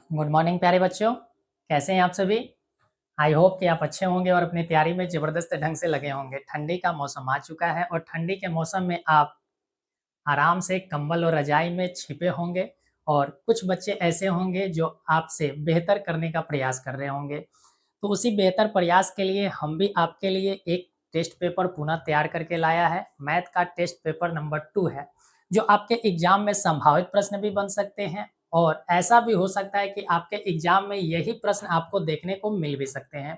Good morning प्यारे बच्चों, कैसे हैं आप सभी। आई होप कि आप अच्छे होंगे और अपनी तैयारी में ज़बरदस्त ढंग से लगे होंगे। ठंडी का मौसम आ चुका है और ठंडी के मौसम में आप आराम से कंबल और रजाई में छिपे होंगे और कुछ बच्चे ऐसे होंगे जो आपसे बेहतर करने का प्रयास कर रहे होंगे। तो उसी बेहतर प्रयास के लिए हम भी आपके लिए एक टेस्ट पेपर पुनः तैयार करके लाया है। मैथ का टेस्ट पेपर नंबर 2 है, जो आपके एग्जाम में संभावित प्रश्न भी बन सकते हैं और ऐसा भी हो सकता है कि आपके एग्जाम में यही प्रश्न आपको देखने को मिल भी सकते हैं।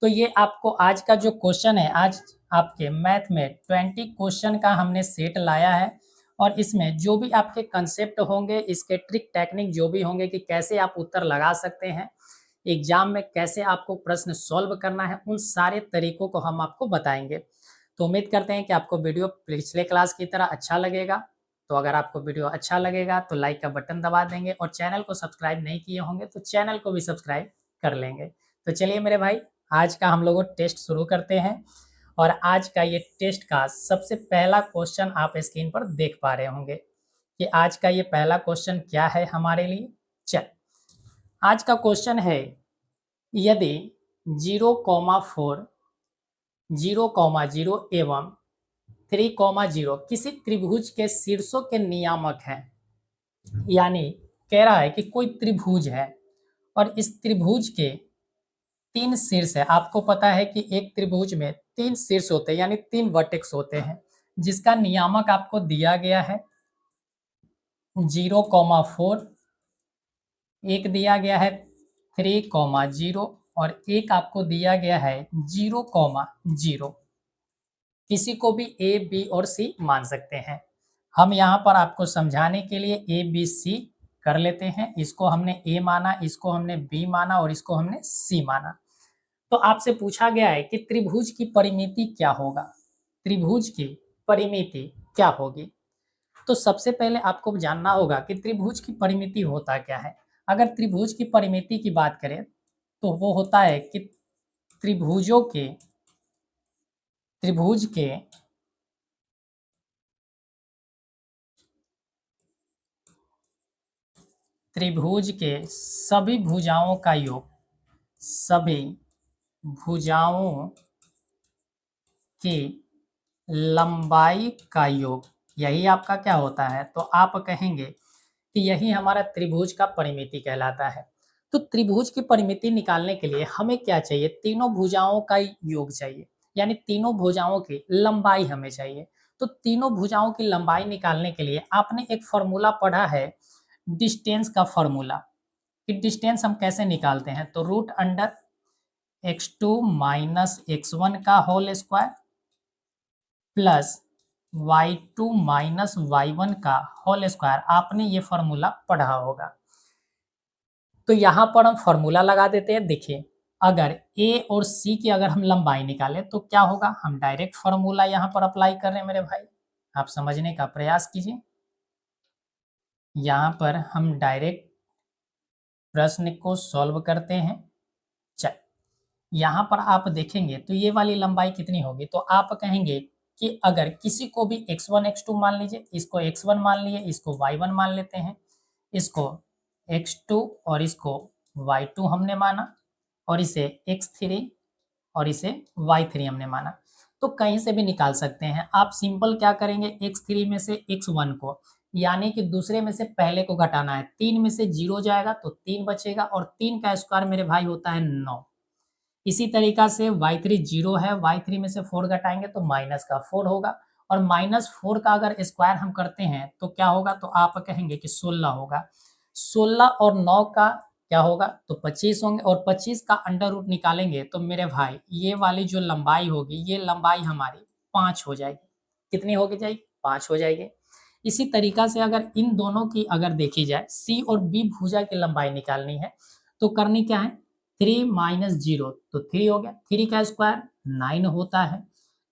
तो ये आपको आज का जो क्वेश्चन है, आज आपके मैथ में 20 क्वेश्चन का हमने सेट लाया है और इसमें जो भी आपके कंसेप्ट होंगे, इसके ट्रिक टेक्निक जो भी होंगे कि कैसे आप उत्तर लगा सकते हैं, एग्जाम में कैसे आपको प्रश्न सॉल्व करना है, उन सारे तरीकों को हम आपको बताएंगे। तो उम्मीद करते हैं कि आपको वीडियो पिछले क्लास की तरह अच्छा लगेगा। तो अगर आपको वीडियो अच्छा लगेगा तो लाइक का बटन दबा देंगे और चैनल को सब्सक्राइब नहीं किए होंगे तो चैनल को भी सब्सक्राइब कर लेंगे। तो चलिए मेरे भाई, आज का हम लोग टेस्ट शुरू करते हैं और आज का ये टेस्ट का सबसे पहला क्वेश्चन आप स्क्रीन पर देख पा रहे होंगे कि आज का ये पहला क्वेश्चन क्या है हमारे लिए। चल, आज का क्वेश्चन है, यदि 0,4 0,0 एवं 3,0 किसी त्रिभुज के शीर्षों के नियामक हैं। यानी कह रहा है कि कोई त्रिभुज है और इस त्रिभुज के 3 शीर्ष है। आपको पता है कि एक त्रिभुज में 3 शीर्ष होते हैं, यानी 3 वर्टेक्स होते हैं, जिसका नियामक आपको दिया गया है 0,4, एक दिया गया है 3,0 और एक आपको दिया गया है 0,0। किसी को भी ए, बी और सी मान सकते हैं। हम यहाँ पर आपको समझाने के लिए ए, बी, सी कर लेते हैं। इसको हमने ए माना, इसको हमने बी माना और इसको हमने सी माना। तो आपसे पूछा गया है कि त्रिभुज की परिमिति क्या होगा, त्रिभुज की परिमिति क्या होगी। तो सबसे पहले आपको जानना होगा कि त्रिभुज की परिमिति होता क्या है। अगर त्रिभुज की परिमिति की बात करें तो वो होता है कि त्रिभुजों के त्रिभुज के त्रिभुज के सभी भुजाओं का योग, सभी भुजाओं की लंबाई का योग, यही आपका क्या होता है। तो आप कहेंगे कि यही हमारा त्रिभुज का परिमिति कहलाता है। तो त्रिभुज की परिमिति निकालने के लिए हमें क्या चाहिए, तीनों भुजाओं का योग चाहिए, यानी तीनों भुजाओं की लंबाई हमें चाहिए। तो तीनों भुजाओं की लंबाई निकालने के लिए आपने एक फॉर्मूला पढ़ा है, डिस्टेंस का फॉर्मूला, कि डिस्टेंस हम कैसे निकालते हैं। तो √x2 - x1 का whole square plus y2 - y1 का होल स्क्वायर, आपने ये फॉर्मूला पढ़ा होगा। तो यहाँ पर हम फॉर्मूला लगा देते हैं। देखिए, अगर ए और सी की अगर हम लंबाई निकालें तो क्या होगा, हम डायरेक्ट फॉर्मूला यहाँ पर अप्लाई कर रहे हैं मेरे भाई, आप समझने का प्रयास कीजिए। यहाँ पर हम डायरेक्ट प्रश्न को सॉल्व करते हैं। चल, यहाँ पर आप देखेंगे तो ये वाली लंबाई कितनी होगी, तो आप कहेंगे कि अगर किसी को भी x1 x2 मान लीजिए, इसको x1 मान लिए, इसको y1 मान लेते हैं, इसको x2 और इसको y2 हमने माना और इसे x3 और इसे y3 हमने माना। तो कहीं से भी निकाल सकते हैं आप। सिंपल क्या करेंगे, x3 में से x1 को, यानी कि दूसरे में से पहले को घटाना है। 3 में से 0 जाएगा तो 3 बचेगा और 3 का स्क्वायर मेरे भाई होता है 9। इसी तरीका से y3 0 है, y3 में से 4 घटाएंगे तो माइनस का 4 होगा और -4 का अगर स्क्वायर हम करते हैं तो क्या होगा, तो आप कहेंगे कि 16 होगा। 16 और 9 का क्या होगा, तो 25 होंगे और 25 का अंडर रूट निकालेंगे तो मेरे भाई ये वाली जो लंबाई होगी, ये लंबाई हमारी 5 हो जाएगी। कितनी होगी जाएगी, 5 हो जाएगी। इसी तरीका से अगर इन दोनों की अगर देखी जाए, सी और बी भुजा की लंबाई निकालनी है तो करनी क्या है, 3 - 0 तो 3 हो गया, 3 का स्क्वायर 9 होता है,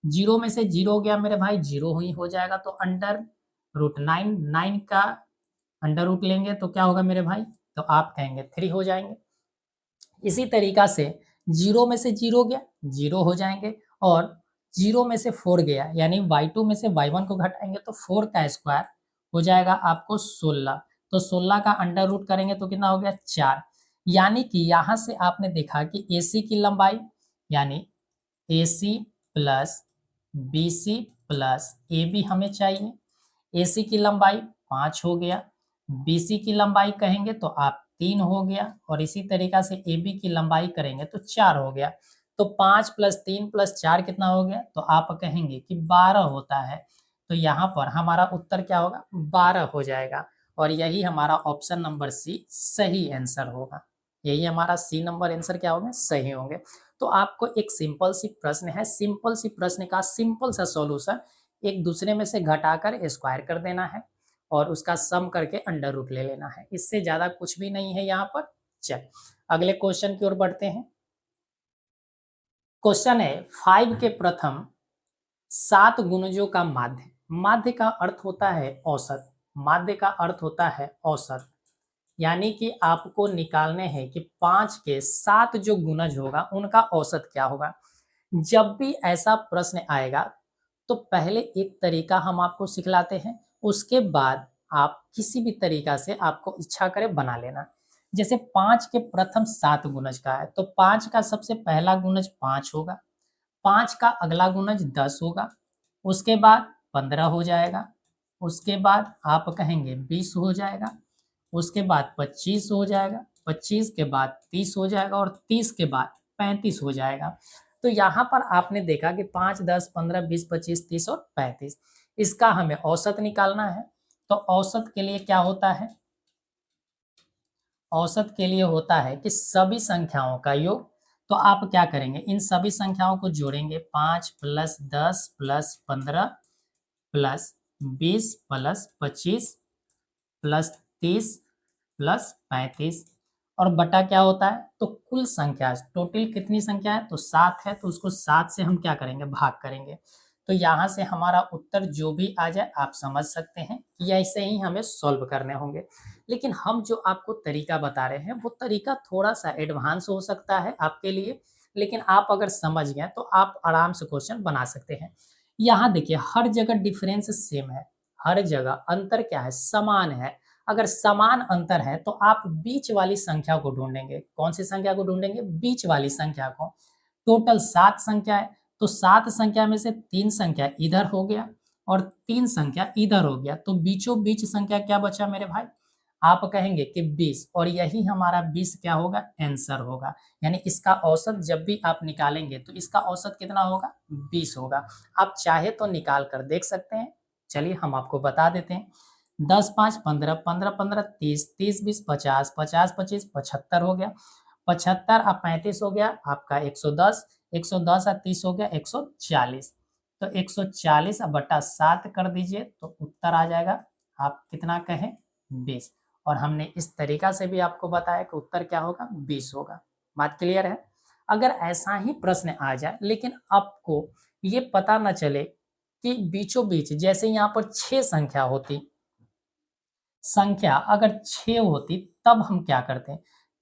0 में से 0 हो गया मेरे भाई, 0 ही हो जाएगा। तो अंडर रूट 9, 9 का अंडर रूट लेंगे तो क्या होगा मेरे भाई, तो आप कहेंगे 3 हो जाएंगे। इसी तरीका से 0 में से 0 गया, 0 हो जाएंगे और 0 में से 4 गया, यानी y2 में से y1 को घटाएंगे तो 4 का स्क्वायर हो जाएगा आपको 16। तो 16 का अंडर रूट करेंगे तो कितना हो गया 4। यानी कि यहाँ से आपने देखा कि AC की लंबाई यानी AC plus BC plus AB हमें चाहिए। AC की लंबाई 5 हो गया, BC की लंबाई कहेंगे तो आप 3 हो गया और इसी तरीका से AB की लंबाई करेंगे तो 4 हो गया। तो 5 प्लस 3 प्लस 4 कितना हो गया? तो आप कहेंगे कि 12 होता है। तो यहाँ पर हमारा उत्तर क्या होगा? 12 हो जाएगा और यही हमारा ऑप्शन नंबर सी सही आंसर होगा। यही हमारा सी नंबर आंसर क्या होंगे? सही होंगे। तो आपको एक सिंपल सी प्रश्न है, सिंपल सी प्रश्न का सिंपल सा सॉल्यूशन एक दूसरे में से घटाकर स्क्वायर कर देना है और उसका सम करके अंडर रूट ले लेना है। इससे ज़्यादा कुछ भी नहीं है यहाँ पर। चल अगले क्वेश्चन की ओर बढ़ते हैं। क्वेश्चन है 5 के प्रथम 7 गुणजों का माध्य। माध्य का अर्थ होता है औसत। माध्य का अर्थ होता है औसत। यानी कि आपको निकालने हैं कि 5 के 7 जो गुणज होगा उनका औसत क्या होगा। जब भी ऐसा प्रश्न आएगा तो पहले एक तरीका हम आपको सिखलाते हैं, उसके बाद आप किसी भी तरीका से आपको इच्छा करे बना लेना। जैसे 5 के प्रथम 7 गुणज का है तो 5 का सबसे पहला गुणज 5 होगा, 5 का अगला गुणज 10 होगा, उसके बाद 15 हो जाएगा, उसके बाद आप कहेंगे 20 हो जाएगा, उसके बाद 25 हो जाएगा, 25 के बाद 30 हो जाएगा और 30 के बाद 35 हो जाएगा। तो यहाँ पर आपने देखा कि 5, 10, 15, 20, 25, 30 और 35, इसका हमें औसत निकालना है। तो औसत के लिए क्या होता है? औसत के लिए होता है कि सभी संख्याओं का योग। तो आप क्या करेंगे? इन सभी संख्याओं को जोड़ेंगे, 5 plus 10 plus 15 plus 20 plus 25 plus 30 plus 35 और बटा क्या होता है? तो कुल संख्या, टोटल कितनी संख्या है? तो 7 है, तो उसको 7 से हम क्या करेंगे? भाग करेंगे। तो यहाँ से हमारा उत्तर जो भी आ जाए आप समझ सकते हैं कि ऐसे ही हमें सॉल्व करने होंगे। लेकिन हम जो आपको तरीका बता रहे हैं वो तरीका थोड़ा सा एडवांस हो सकता है आपके लिए, लेकिन आप अगर समझ गए तो आप आराम से क्वेश्चन बना सकते हैं। यहाँ देखिए हर जगह डिफरेंस सेम है, हर जगह अंतर क्या है? समान है। अगर समान अंतर है तो आप बीच वाली संख्या को ढूंढेंगे। कौन सी संख्या को ढूंढेंगे? बीच वाली संख्या को। टोटल 7 संख्या है तो 7 संख्या में से 3 संख्या इधर हो गया और 3 संख्या इधर हो गया, तो बीचों बीच संख्या क्या बचा मेरे भाई? आप कहेंगे कि 20 और यही हमारा 20 क्या होगा? आंसर होगा। यानी इसका औसत जब भी आप निकालेंगे तो इसका औसत कितना होगा? 20 होगा। आप चाहे तो निकाल कर देख सकते हैं। चलिए हम आपको बता देते हैं। 10, 5, 15, 15, 15, 30, 30, 20, 50, 50, 25, 75 हो गया, 75 और 35 हो गया आपका 110, 110 और 30 हो गया 140। तो 140 बटा 7 कर दीजिए तो उत्तर आ जाएगा। आप कितना कहें? 20। और हमने इस तरीका से भी आपको बताया कि उत्तर क्या होगा? 20 होगा। बात क्लियर है? अगर ऐसा ही प्रश्न आ जाए लेकिन आपको ये पता न चले कि बीचों बीच, जैसे यहाँ पर 6 संख्या होती, संख्या अगर 6 होती तब हम क्या करते?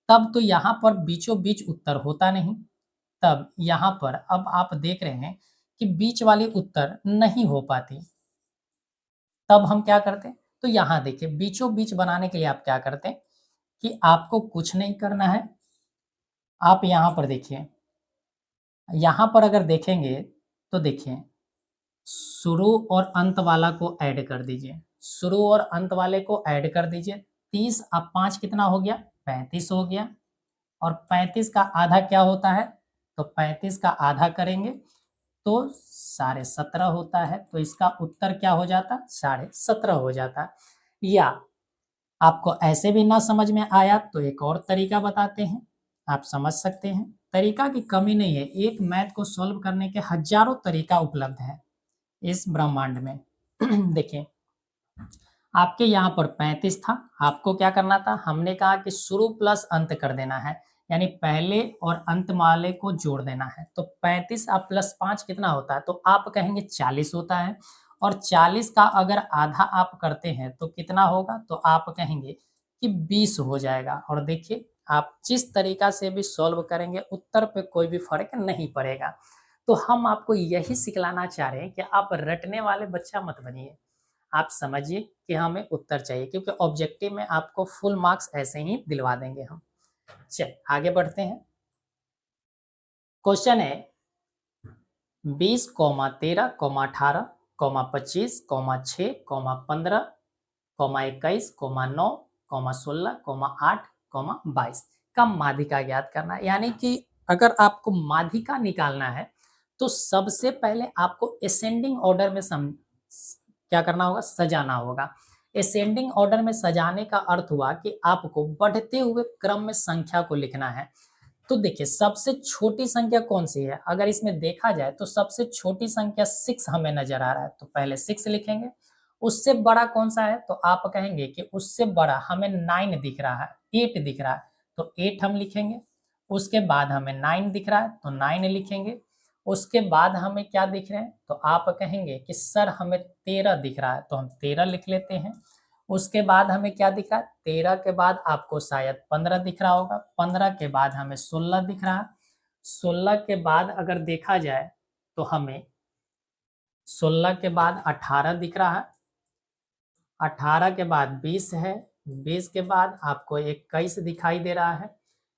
तब तो यहाँ पर बीचों बीच उत्तर होता नहीं। तब यहाँ पर अब आप देख रहे हैं कि बीच वाली उत्तर नहीं हो पाती। तब हम क्या करते? तो यहाँ देखिए बीचों बीच बनाने के लिए आप क्या करते कि आपको कुछ नहीं करना है। आप यहाँ पर देखिए, यहाँ पर अगर देखेंगे तो देखिए शुरू और अंत वाला को ऐड कर दीजिए। शुरू और अंत वाले को ऐड कर दीजिए। 30 अब 5 कितना हो गया? 35 हो गया और 35 का आधा क्या होता है? तो 35 का आधा करेंगे तो 17.5 होता है। तो इसका उत्तर क्या हो जाता? 17.5 हो जाता। या आपको ऐसे भी ना समझ में आया तो एक और तरीका बताते हैं, आप समझ सकते हैं। तरीका की कमी नहीं है, एक मैथ को सॉल्व करने के हजारों तरीका उपलब्ध है इस ब्रह्मांड में। देखिए आपके यहाँ पर 35 था, आपको क्या करना था? हमने कहा कि शुरू प्लस अंत कर देना है, यानी पहले और अंत वाले को जोड़ देना है। तो 35 आप प्लस 5 कितना होता है? तो आप कहेंगे 40 होता है और 40 का अगर आधा आप करते हैं तो कितना होगा? तो आप कहेंगे कि 20 हो जाएगा। और देखिए आप जिस तरीका से भी सॉल्व करेंगे उत्तर पे कोई भी फर्क नहीं पड़ेगा। तो हम आपको यही सिखलाना चाह रहे हैं कि आप रटने वाले बच्चा मत बनिए। आप समझिए कि हमें उत्तर चाहिए, क्योंकि ऑब्जेक्टिव में आपको फुल मार्क्स ऐसे ही दिलवा देंगे हम। चल आगे बढ़ते हैं। क्वेश्चन है 20, 13, 18, 25, 6, 15, 21, 9, 16, 8, 22 का माध्यिका ज्ञात करना है। यानी कि अगर आपको माध्यिका निकालना है तो सबसे पहले आपको असेंडिंग ऑर्डर में क्या करना होगा, सजाना होगा। असेंडिंग ऑर्डर में सजाने का अर्थ हुआ कि आपको बढ़ते हुए क्रम में संख्या को लिखना है। तो देखिए सबसे छोटी संख्या कौन सी है, अगर इसमें देखा जाए तो सबसे छोटी संख्या 6 हमें नजर आ रहा है, तो पहले 6 लिखेंगे। उससे बड़ा कौन सा है, तो आप कहेंगे कि उससे बड़ा हमें 9 दिख रहा है, 8 दिख रहा है, तो 8 हम लिखेंगे। उसके बाद हमें 9 दिख रहा है तो 9 लिखेंगे। उसके बाद हमें क्या दिख रहे हैं, तो आप कहेंगे कि सर हमें 13 दिख रहा है, तो हम 13 लिख लेते हैं। उसके बाद हमें क्या दिख रहा है, 13 के बाद आपको शायद 15 दिख रहा होगा, 15 के बाद हमें 16 दिख रहा है, 16 के बाद अगर देखा जाए तो हमें 16 के बाद 18 दिख रहा है, 18 के बाद 20 है, 20 के बाद आपको 21 दिखाई दे रहा है,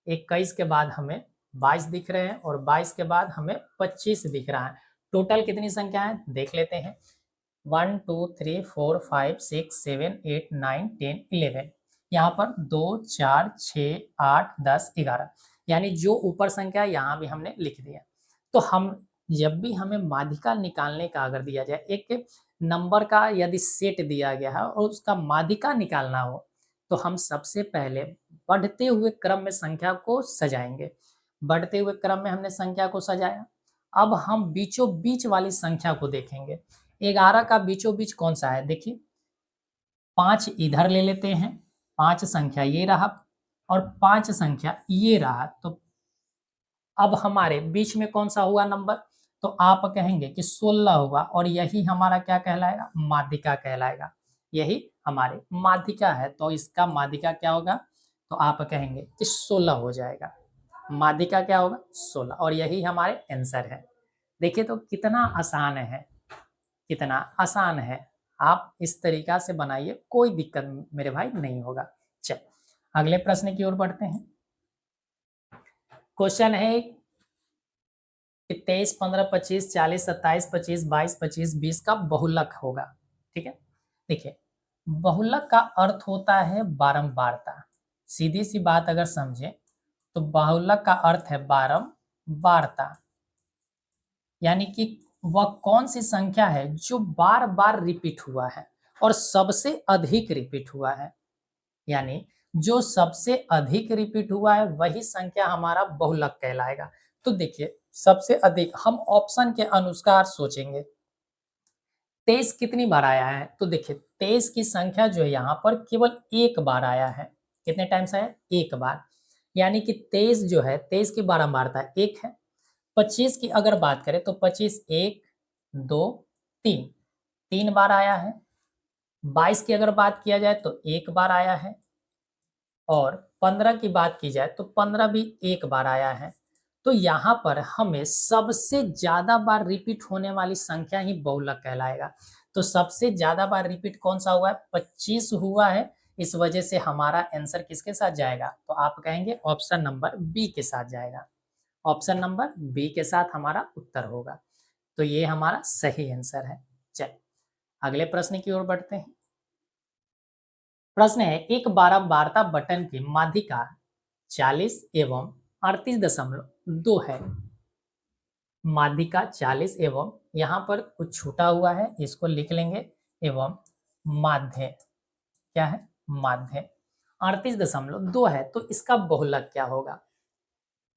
21 के बाद हमें 22 दिख रहे हैं, और 22 के बाद हमें 25 दिख रहा है। टोटल कितनी संख्या है देख लेते हैं, 1 2 3 4 5 6 7 8 9 10 11। यहाँ पर 2 4 6 8 10 11, यानी जो ऊपर संख्या यहाँ भी हमने लिख दिया। तो हम जब भी हमें माध्यिका निकालने का अगर दिया जाए, एक नंबर का यदि सेट दिया गया है और उसका माध्यिका निकालना हो, तो हम सबसे पहले बढ़ते हुए क्रम में संख्या को सजाएंगे। बढ़ते हुए क्रम में हमने संख्या को सजाया। अब हम बीचों बीच वाली संख्या को देखेंगे। 11 का बीचों बीच कौन सा है, देखिए 5 इधर ले लेते हैं, 5 संख्या ये रहा और 5 संख्या ये रहा, तो अब हमारे बीच में कौन सा हुआ नंबर, तो आप कहेंगे कि 16 होगा, और यही हमारा क्या कहलाएगा, माध्यिका कहलाएगा। यही हमारी माध्यिका है, तो इसका माध्यिका क्या होगा, तो आप कहेंगे कि 16 हो जाएगा। माध्यिका क्या होगा, 16, और यही हमारे आंसर है। देखिए तो कितना आसान है, कितना आसान है। आप इस तरीका से बनाइए, कोई दिक्कत मेरे भाई नहीं होगा। चल अगले प्रश्न की ओर बढ़ते हैं। क्वेश्चन है कि 23, 15, 25, 40, 27, 25, 22, 25, 20 का बहुलक होगा। ठीक है, देखिए बहुलक का अर्थ होता है बारंबारता। सीधी सी बात अगर समझे तो बहुलक का अर्थ है बारंबारता, यानी कि वह कौन सी संख्या है जो बार बार रिपीट हुआ है और सबसे अधिक रिपीट हुआ है। यानी जो सबसे अधिक रिपीट हुआ है वही संख्या हमारा बहुलक कहलाएगा। तो देखिए सबसे अधिक हम ऑप्शन के अनुसार सोचेंगे। 23 कितनी बार आया है, तो देखिए 23 की संख्या जो है यहाँ पर केवल एक बार आया है। कितने टाइम्स आया, एक बार, यानी कि 23 जो है 23 की बारंबारता एक है। 25 की अगर बात करें तो 25 1 2 3, 3 बार आया है। 22 की अगर बात किया जाए तो एक बार आया है, और 15 की बात की जाए तो 15 भी एक बार आया है। तो यहाँ पर हमें सबसे ज्यादा बार रिपीट होने वाली संख्या ही बहुलक कहलाएगा। तो सबसे ज्यादा बार रिपीट कौन सा हुआ है, 25 हुआ है। इस वजह से हमारा आंसर किसके साथ जाएगा, तो आप कहेंगे ऑप्शन नंबर बी के साथ जाएगा। ऑप्शन नंबर बी के साथ हमारा उत्तर होगा। तो ये हमारा सही आंसर है। चल अगले प्रश्न की ओर बढ़ते हैं। प्रश्न है एक बारंबारता बटन की माध्यिका 40 एवं 38.2 है। माध्यिका 40 एवं यहाँ पर कुछ छूटा हुआ है, इसको लिख लेंगे, एवं माध्य, क्या है, माध्य 38.2 है। तो इसका बहुलक क्या होगा।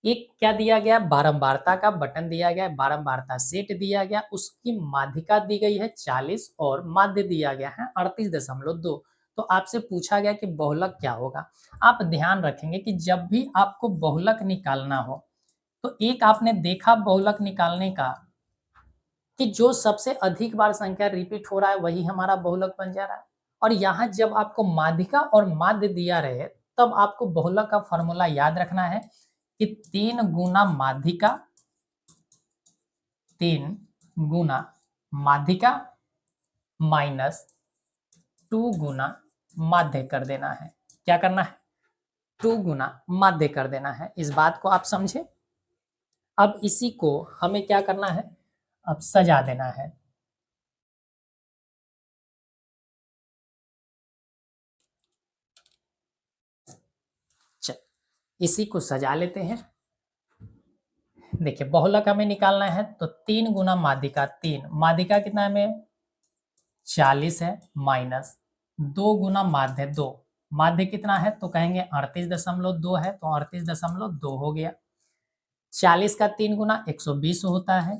एक क्या दिया गया, बारंबारता का बटन दिया गया, बारंबारता सेट दिया गया, उसकी माध्यिका दी गई है 40 और माध्य दिया गया है 38.2। तो आपसे पूछा गया कि बहुलक क्या होगा। आप ध्यान रखेंगे कि जब भी आपको बहुलक निकालना हो तो एक आपने देखा बहुलक निकालने का कि जो सबसे अधिक बार संख्या रिपीट हो रहा है वही हमारा बहुलक बन जा रहा है। और यहाँ जब आपको माध्यिका और माध्य दिया रहे तब आपको बहुलक का फॉर्मूला याद रखना है कि 3 गुना माध्यिका, 3 गुना माध्यिका माइनस 2 गुना माध्य कर देना है। क्या करना है? 2 गुना माध्य कर देना है। इस बात को आप समझे। अब इसी को हमें क्या करना है? अब सजा देना है। चल, इसी को सजा लेते हैं। देखिए बहुलक हमें निकालना है तो 3 गुना माध्यिका 3, माध्यिका कितना है हमें? 40 है, माइनस 2 गुना माध्य 2, माध्य कितना है? तो कहेंगे 38.2 है, तो 38.2 हो गया। 40 का 3 गुना 120 होता है,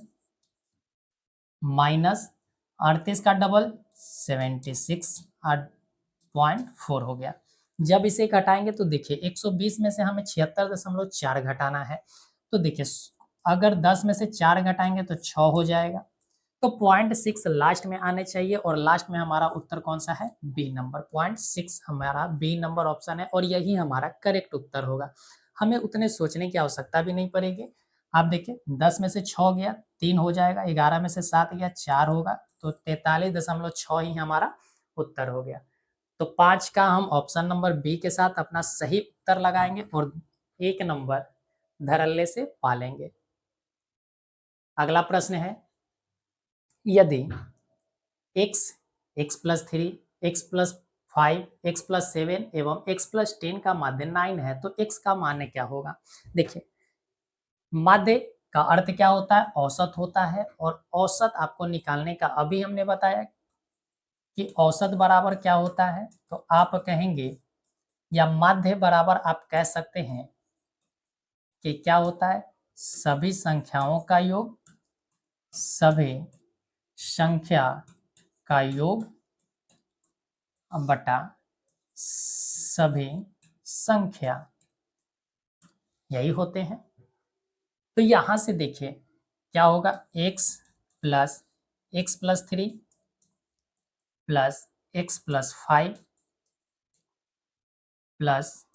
माइनस 38 का डबल 76.4 हो गया। जब इसे घटाएंगे तो देखिए 120 में से हमें 76.4 घटाना है। तो देखिए अगर 10 में से 4 घटाएंगे तो 6 हो जाएगा। तो 0.6 लास्ट में आने चाहिए और लास्ट में हमारा उत्तर कौन सा है? B number. 0.6 हमारा बी नंबर ऑप्शन है और यही हमारा करेक्ट उत्तर होगा। हमें उतने सोचने की आवश्यकता भी नहीं पड़ेगी। आप देखिए 10 में से 6 गया 3 हो जाएगा, 11 में से 7 गया 4 होगा, तो 43.6 ही हमारा उत्तर हो गया। तो 5 का हम ऑप्शन नंबर बी के साथ अपना सही उत्तर लगाएंगे और 1 नंबर धड़ल्ले से पालेंगे। अगला प्रश्न है, यदि x, x+3, x+5, x+7 एवं x+10 का माध्य 9 है तो x का मान क्या होगा? देखिए माध्य का अर्थ क्या होता है? औसत होता है, और औसत आपको निकालने का अभी हमने बताया कि औसत बराबर क्या होता है, तो आप कहेंगे या माध्य बराबर आप कह सकते हैं कि क्या होता है? सभी संख्याओं का योग, सभी संख्या का योग बटा सभी संख्या, यही होते हैं। तो यहां से देखिए क्या होगा? x+3 plus x+5 plus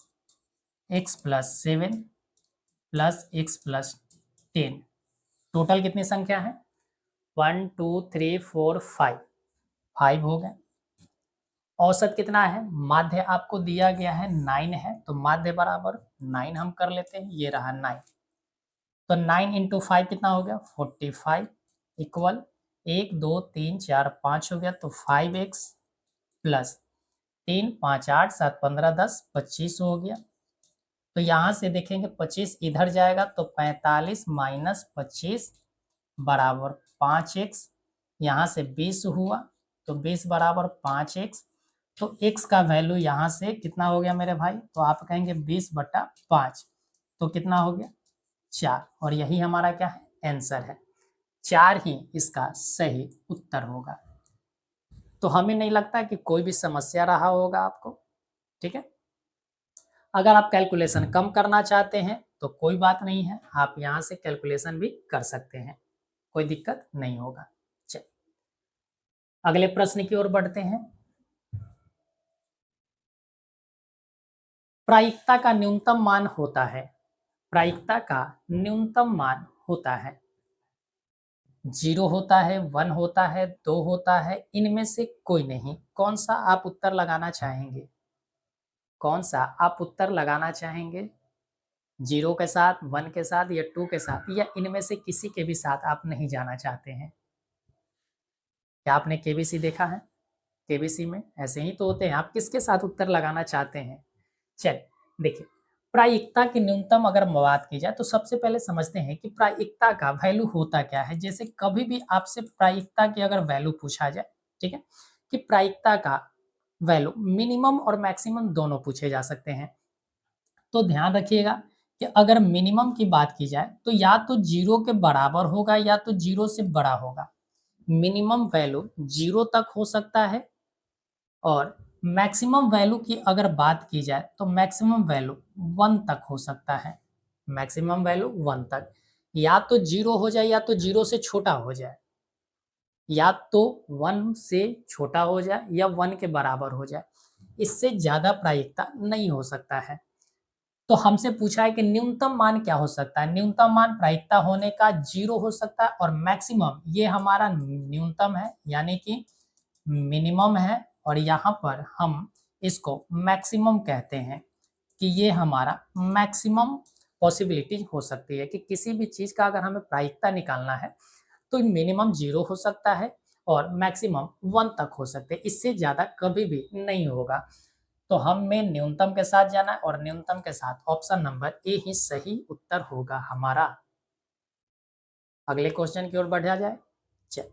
x+7 plus x+10, total कितनी संख्या है? 1 2 3 4 5, 5 हो गए। औसत कितना है? माध्य आपको दिया गया है 9 है, तो माध्य बराबर 9 हम कर लेते हैं, ये रहा 9। तो 9 इंटू 5 कितना हो गया? 45 इक्वल 1 2 3 4 5 हो गया, तो 5x प्लस 3 5 8 7 15 10 25 हो गया। तो यहाँ से देखेंगे 25 इधर जाएगा तो 45 माइनस 25 बराबर 5x, यहाँ से 20 हुआ तो 20 बराबर 5x। तो x का वैल्यू यहाँ से कितना हो गया मेरे भाई? तो आप कहेंगे 20/5, तो कितना हो गया? 4, और यही हमारा क्या है? आंसर है। 4 ही इसका सही उत्तर होगा। तो हमें नहीं लगता कि कोई भी समस्या रहा होगा आपको। ठीक है, अगर आप कैलकुलेशन कम करना चाहते हैं तो कोई बात नहीं है, आप यहाँ से कैलकुलेशन भी कर सकते हैं, कोई दिक्कत नहीं होगा। चलिए अगले प्रश्न की ओर बढ़ते हैं। प्रायिकता का न्यूनतम मान होता है, प्रायिकता का न्यूनतम मान होता है 0 होता है, 1 होता है, 2 होता है, इनमें से कोई नहीं। कौन सा आप उत्तर लगाना चाहेंगे? कौन सा आप उत्तर लगाना चाहेंगे? 0 के साथ, 1 के साथ या 2 के साथ, या इनमें से किसी के भी साथ आप नहीं जाना चाहते हैं? क्या आपने केबीसी देखा है? केबीसी में ऐसे ही तो होते हैं। आप किसके साथ उत्तर लगाना चाहते हैं? चलिए देखिए, प्रायिकता की न्यूनतम अगर बात की जाए तो सबसे पहले समझते हैं कि प्रायिकता का वैल्यू होता क्या है। जैसे कभी भी आपसे प्रायिकता की अगर वैल्यू पूछा जाए, ठीक है, कि प्रायिकता का वैल्यू मिनिमम और मैक्सिमम दोनों पूछे जा सकते हैं। तो ध्यान रखिएगा कि अगर मिनिमम की बात की जाए तो या तो 0 के बराबर होगा या तो 0 से बड़ा होगा। मिनिमम वैल्यू 0 तक हो सकता है, और मैक्सिमम वैल्यू की अगर बात की जाए तो मैक्सिमम वैल्यू 1 तक हो सकता है। मैक्सिमम वैल्यू 1 तक, या तो 0 हो जाए या तो 0 से छोटा हो जाए, या तो 1 से छोटा हो जाए या 1 के बराबर हो जाए। इससे ज़्यादा प्रायिकता नहीं हो सकता है। तो हमसे पूछा है कि न्यूनतम मान क्या हो सकता है? न्यूनतम मान प्रायिकता होने का 0 हो सकता है, और मैक्सिमम ये हमारा न्यूनतम है, यानी कि मिनिमम है, और यहाँ पर हम इसको मैक्सिमम कहते हैं कि ये हमारा मैक्सिमम पॉसिबिलिटी हो सकती है कि किसी भी चीज़ का अगर हमें प्रायिकता निकालना है तो मिनिमम 0 हो सकता है और मैक्सिमम 1 तक हो सकते हैं, इससे ज़्यादा कभी भी नहीं होगा। तो हमें न्यूनतम के साथ जाना है और न्यूनतम के साथ ऑप्शन नंबर ए ही सही उत्तर होगा हमारा। अगले क्वेश्चन की ओर बढ़ा जाए। चल,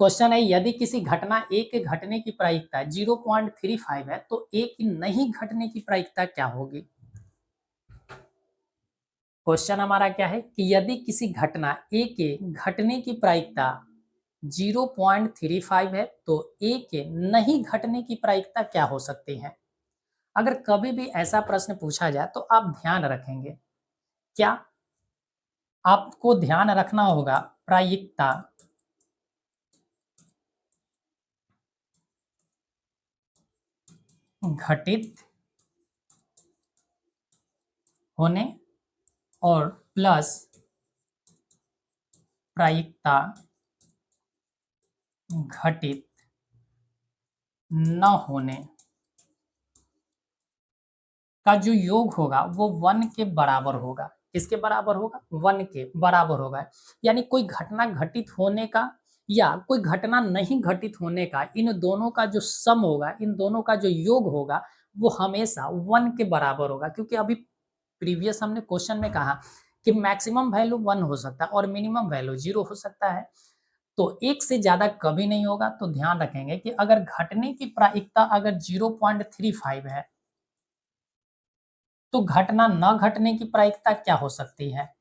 क्वेश्चन है यदि किसी घटना ए के घटने की प्रायिकता 0.35 है तो ए की नहीं घटने की प्रायिकता क्या होगी। क्वेश्चन हमारा क्या है कि यदि किसी घटना ए के घटने की प्रायिकता 0.35 है तो ए के नहीं घटने की प्रायिकता क्या हो सकती है। अगर कभी भी ऐसा प्रश्न पूछा जाए तो आप ध्यान रखेंगे क्या, आपको ध्यान रखना होगा प्रायिकता घटित होने और प्लस प्रायिकता घटित न होने का जो योग होगा वो 1 के बराबर होगा। किसके बराबर होगा? 1 के बराबर होगा। यानी कोई घटना घटित होने का या कोई घटना नहीं घटित होने का, इन दोनों का जो सम होगा, इन दोनों का जो योग होगा वो हमेशा 1 के बराबर होगा। क्योंकि अभी प्रीवियस हमने क्वेश्चन में कहा कि मैक्सिमम वैल्यू 1 हो सकता है और मिनिमम वैल्यू 0 हो सकता है। तो एक से ज्यादा कभी नहीं होगा। तो ध्यान रखेंगे कि अगर घटने की प्रायिकता अगर 0.35 है तो घटना न घटने की प्रायिकता क्या हो सकती है।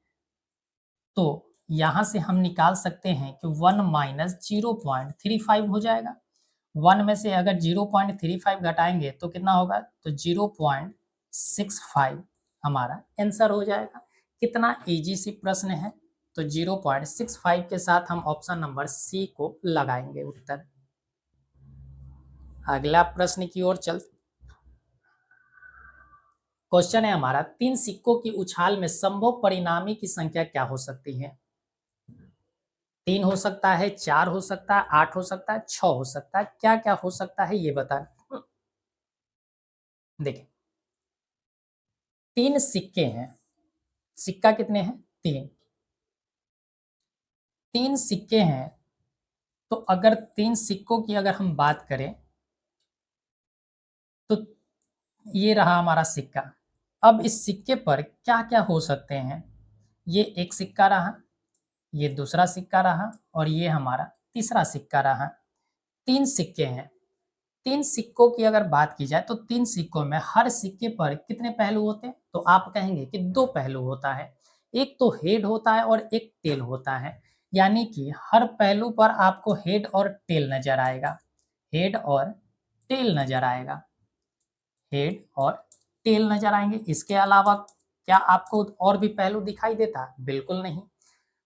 तो यहां से हम निकाल सकते हैं कि 1 माइनस 0.35 हो जाएगा। 1 में से अगर 0.35 घटाएंगे तो कितना होगा, तो 0.65 हमारा आंसर हो जाएगा। कितना इजी सी प्रश्न है। तो 0.65 के साथ हम ऑप्शन नंबर सी को लगाएंगे उत्तर। अगला प्रश्न की ओर चल। क्वेश्चन है हमारा 3 सिक्कों की उछाल में संभव परिणामी की संख्या क्या हो सकती है। 3 हो सकता है, 4 हो सकता है, 8 हो सकता है, 6 हो सकता है, क्या क्या हो सकता है ये बता। देखिए 3 सिक्के हैं। सिक्का कितने हैं? 3। 3 सिक्के हैं। तो अगर 3 सिक्कों की अगर हम बात करें तो ये रहा हमारा सिक्का। अब इस सिक्के पर क्या क्या हो सकते हैं। ये एक सिक्का रहा, ये दूसरा सिक्का रहा और ये हमारा तीसरा सिक्का रहा। 3 सिक्के हैं। 3 सिक्कों की अगर बात की जाए तो 3 सिक्कों में हर सिक्के पर कितने पहलू होते हैं, तो आप कहेंगे कि 2 पहलू होता है। एक तो हेड होता है और एक टेल होता है। यानी कि हर पहलू पर आपको हेड और टेल नजर आएगा। हेड और टेल नजर आएगा। हेड और टेल नजर आएंगे। इसके अलावा क्या आपको और भी पहलू दिखाई देता है? बिल्कुल नहीं।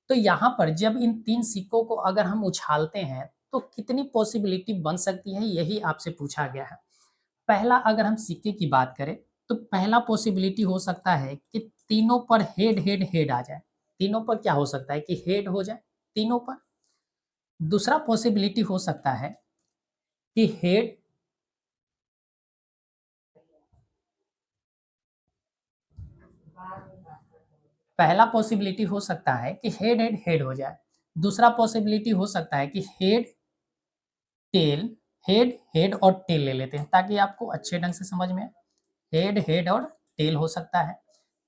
तो यहाँ पर जब इन 3 सिक्कों को अगर हम उछालते हैं तो कितनी पॉसिबिलिटी बन सकती है, यही आपसे पूछा गया है। पहला अगर हम सिक्के की बात करें तो पहला पॉसिबिलिटी हो सकता है कि तीनों पर हेड हेड हेड आ जाए। तीनों पर क्या हो सकता है कि हेड हो जाए तीनों पर। दूसरा पॉसिबिलिटी हो सकता है कि हेड, पहला पॉसिबिलिटी हो सकता है कि हेड हेड हेड हो जाए। दूसरा पॉसिबिलिटी हो सकता है कि हेड टेल, हेड हेड और टेल ले लेते हैं ताकि आपको अच्छे ढंग से समझ में आए। हेड हेड और टेल हो सकता है।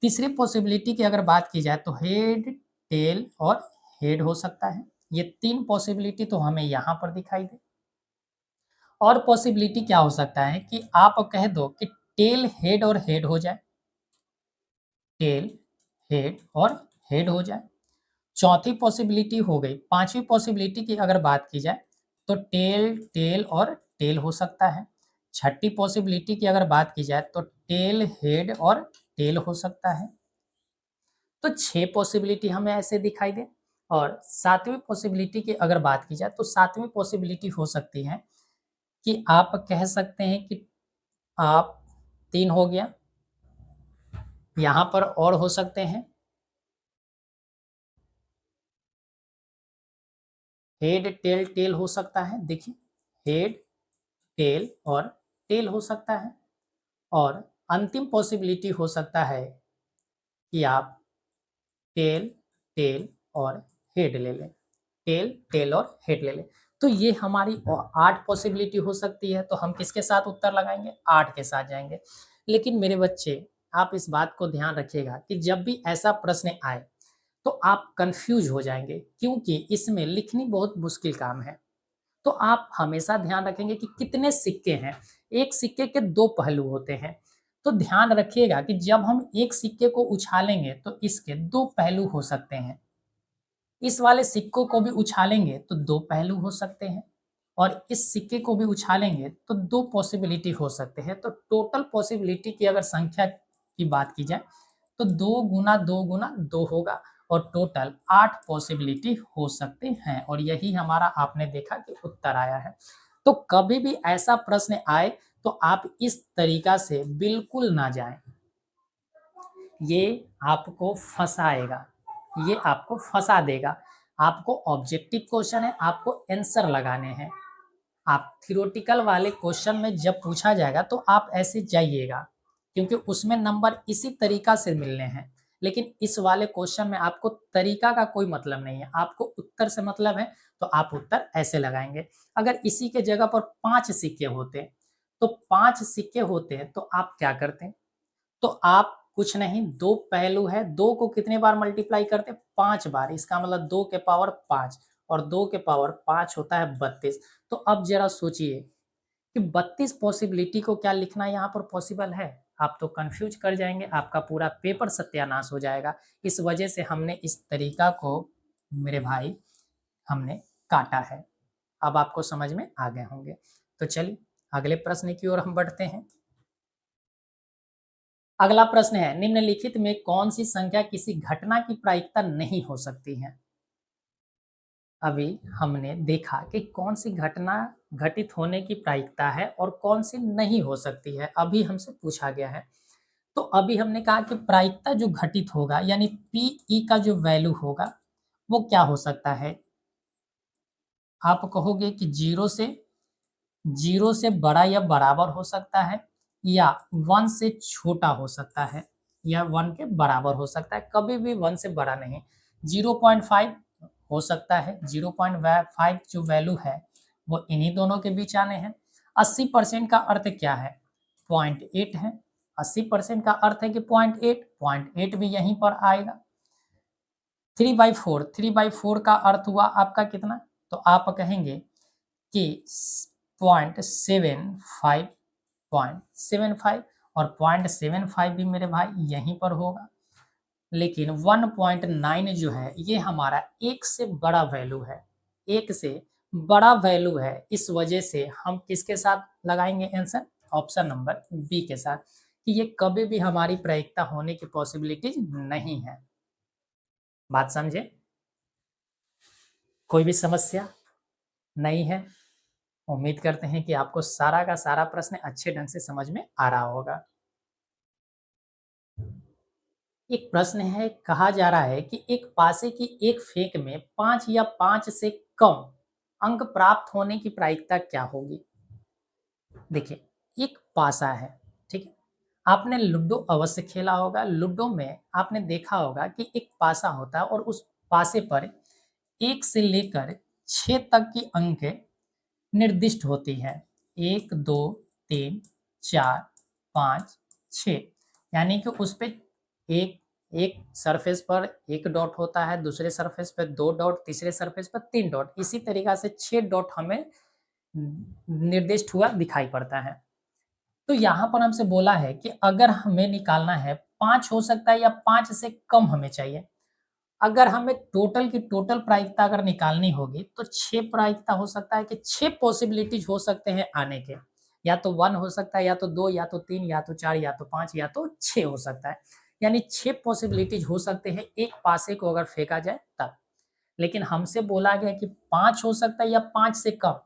तीसरी पॉसिबिलिटी की अगर बात की जाए तो हेड टेल और हेड हो सकता है। ये 3 पॉसिबिलिटी तो हमें यहाँ पर दिखाई दे। और पॉसिबिलिटी क्या हो सकता है कि आप कह दो कि टेल हेड और हेड हो जाए। टेल हेड और हेड हो जाए। चौथी पॉसिबिलिटी हो गई। पांचवी पॉसिबिलिटी की अगर बात की जाए तो टेल टेल और टेल हो सकता है। छठी पॉसिबिलिटी की अगर बात की जाए तो टेल हेड और टेल हो सकता है। तो 6 पॉसिबिलिटी हमें ऐसे दिखाई दे। और सातवीं पॉसिबिलिटी की अगर बात की जाए तो सातवीं पॉसिबिलिटी हो सकती है कि आप कह सकते हैं कि आप 3 हो गया, यहाँ पर और हो सकते हैं हेड टेल टेल हो सकता है। देखिए हेड, टेल और टेल हो सकता है। और अंतिम पॉसिबिलिटी हो सकता है कि आप टेल, टेल और हेड ले लें, टेल, टेल और हेड ले लें। तो ये हमारी 8 पॉसिबिलिटी हो सकती है, तो हम किसके साथ उत्तर लगाएँगे? 8 के साथ जाएँगे। लेकिन मेरे बच्चे, आप इस बात को ध्यान रखिएगा कि जब भी ऐसा प्रश्न आए, तो आप कन्फ्यूज़ हो जाएँगे, क्योंकि इसमें लिखनी बहुत मुश्किल काम है। तो आप हमेशा ध्यान रखेंगे कि कितने सिक्के हैं। एक सिक्के के 2 पहलू होते हैं। तो ध्यान रखिएगा कि जब हम एक सिक्के को उछालेंगे तो इसके 2 पहलू हो सकते हैं। इस वाले सिक्कों को भी उछालेंगे तो 2 पहलू हो सकते हैं और इस सिक्के को भी उछालेंगे तो 2 पॉसिबिलिटी हो सकते हैं। तो टोटल पॉसिबिलिटी की अगर संख्या की बात की जाए तो 2 गुना 2 गुना 2 होगा और टोटल 8 पॉसिबिलिटी हो सकते हैं और यही हमारा आपने देखा कि उत्तर आया है। तो कभी भी ऐसा प्रश्न आए तो आप इस तरीका से बिल्कुल ना जाएँ। ये आपको फँसाएगा, ये आपको फँसा देगा। आपको ऑब्जेक्टिव क्वेश्चन है, आपको आंसर लगाने हैं। आप थ्योरेटिकल वाले क्वेश्चन में जब पूछा जाएगा तो आप ऐसे जाइएगा, क्योंकि उसमें नंबर इसी तरीका से मिलने हैं। लेकिन इस वाले क्वेश्चन में आपको तरीका का कोई मतलब नहीं है, आपको उत्तर से मतलब है, तो आप उत्तर ऐसे लगाएँगे। अगर इसी के जगह पर 5 सिक्के होते, तो 5 सिक्के होते तो आप क्या करते? तो आप कुछ नहीं, 2 पहलू है, 2 को कितने बार मल्टीप्लाई करते हैं? 5 बार। इसका मतलब 2 के पावर 5 और 2 के पावर 5 होता है 32। तो अब ज़रा सोचिए कि 32 पॉसिबिलिटी को क्या लिखना यहाँ पर पॉसिबल है? आप तो कन्फ्यूज़ कर जाएँगे, आपका पूरा पेपर सत्यानाश हो जाएगा। इस वजह से हमने इस तरीका को, मेरे भाई, हमने काटा है। अब आपको समझ में आ गए होंगे। तो चलिए अगले प्रश्न की ओर हम बढ़ते हैं। अगला प्रश्न है, निम्नलिखित में कौन सी संख्या किसी घटना की प्रायिकता नहीं हो सकती है? अभी हमने देखा कि कौन सी घटना घटित होने की प्रायिकता है और कौन सी नहीं हो सकती है, अभी हमसे पूछा गया है। तो अभी हमने कहा कि प्रायिकता जो घटित होगा यानी पीई का जो वैल्यू होगा, वो क्या हो सकता है? आप कहोगे कि 0 से बड़ा या बराबर हो सकता है या 1 से छोटा हो सकता है या 1 के बराबर हो सकता है, कभी भी 1 से बड़ा नहीं। 0.5 हो सकता है, 0.5 जो वैल्यू है वो इन्हीं दोनों के बीच आने हैं। 80% का अर्थ क्या है? 0.8 है। 80% का अर्थ है कि 0.8 भी यहीं पर आएगा। 3/4 का अर्थ हुआ आपका कितना? तो आप कहेंगे कि 0.75, 0.75 और 0.75 भी मेरे भाई यहीं पर होगा। लेकिन 1.9 जो है ये हमारा 1 से बड़ा वैल्यू है, 1 से बड़ा वैल्यू है, इस वजह से हम किसके साथ लगाएँगे आंसर? ऑप्शन नंबर बी के साथ, कि ये कभी भी हमारी प्रायिकता होने की पॉसिबिलिटीज़ नहीं है। बात समझे? कोई भी समस्या नहीं है? उम्मीद करते हैं कि आपको सारा का सारा प्रश्न अच्छे ढंग से समझ में आ रहा होगा। एक प्रश्न है, कहा जा रहा है कि एक पासे की एक फेंक में 5 या 5 से कम अंक प्राप्त होने की प्रायिकता क्या होगी? देखिए, एक पासा है, ठीक है? आपने लूडो अवश्य खेला होगा, लूडो में आपने देखा होगा कि एक पासा होता है और उस पासे पर 1 से लेकर 6 तक की अंक निर्दिष्ट होती है। 1, 2, 3, 4, 5, 6, यानी कि उस पे एक एक सरफेस पर 1 डॉट होता है, दूसरे सरफेस पे 2 डॉट, तीसरे सरफेस पर 3 डॉट, इसी तरीक़ा से 6 डॉट हमें निर्दिष्ट हुआ दिखाई पड़ता है। तो यहाँ पर हमसे बोला है कि अगर हमें निकालना है, 5 हो सकता है या 5 से कम हमें चाहिए। अगर हमें टोटल की टोटल प्रायिकता अगर निकालनी होगी तो 6 प्रायिकता हो सकता है कि 6 पॉसिबिलिटीज़ हो सकते हैं आने के। या तो 1 हो सकता है, या तो 2, या तो 3, या तो 4, या तो 5, या तो 6 हो सकता है। यानी 6 पॉसिबिलिटीज़ हो सकते हैं एक पासे को अगर फेंका जाए तब। लेकिन हमसे बोला गया कि 5 हो सकता है या 5 से कम।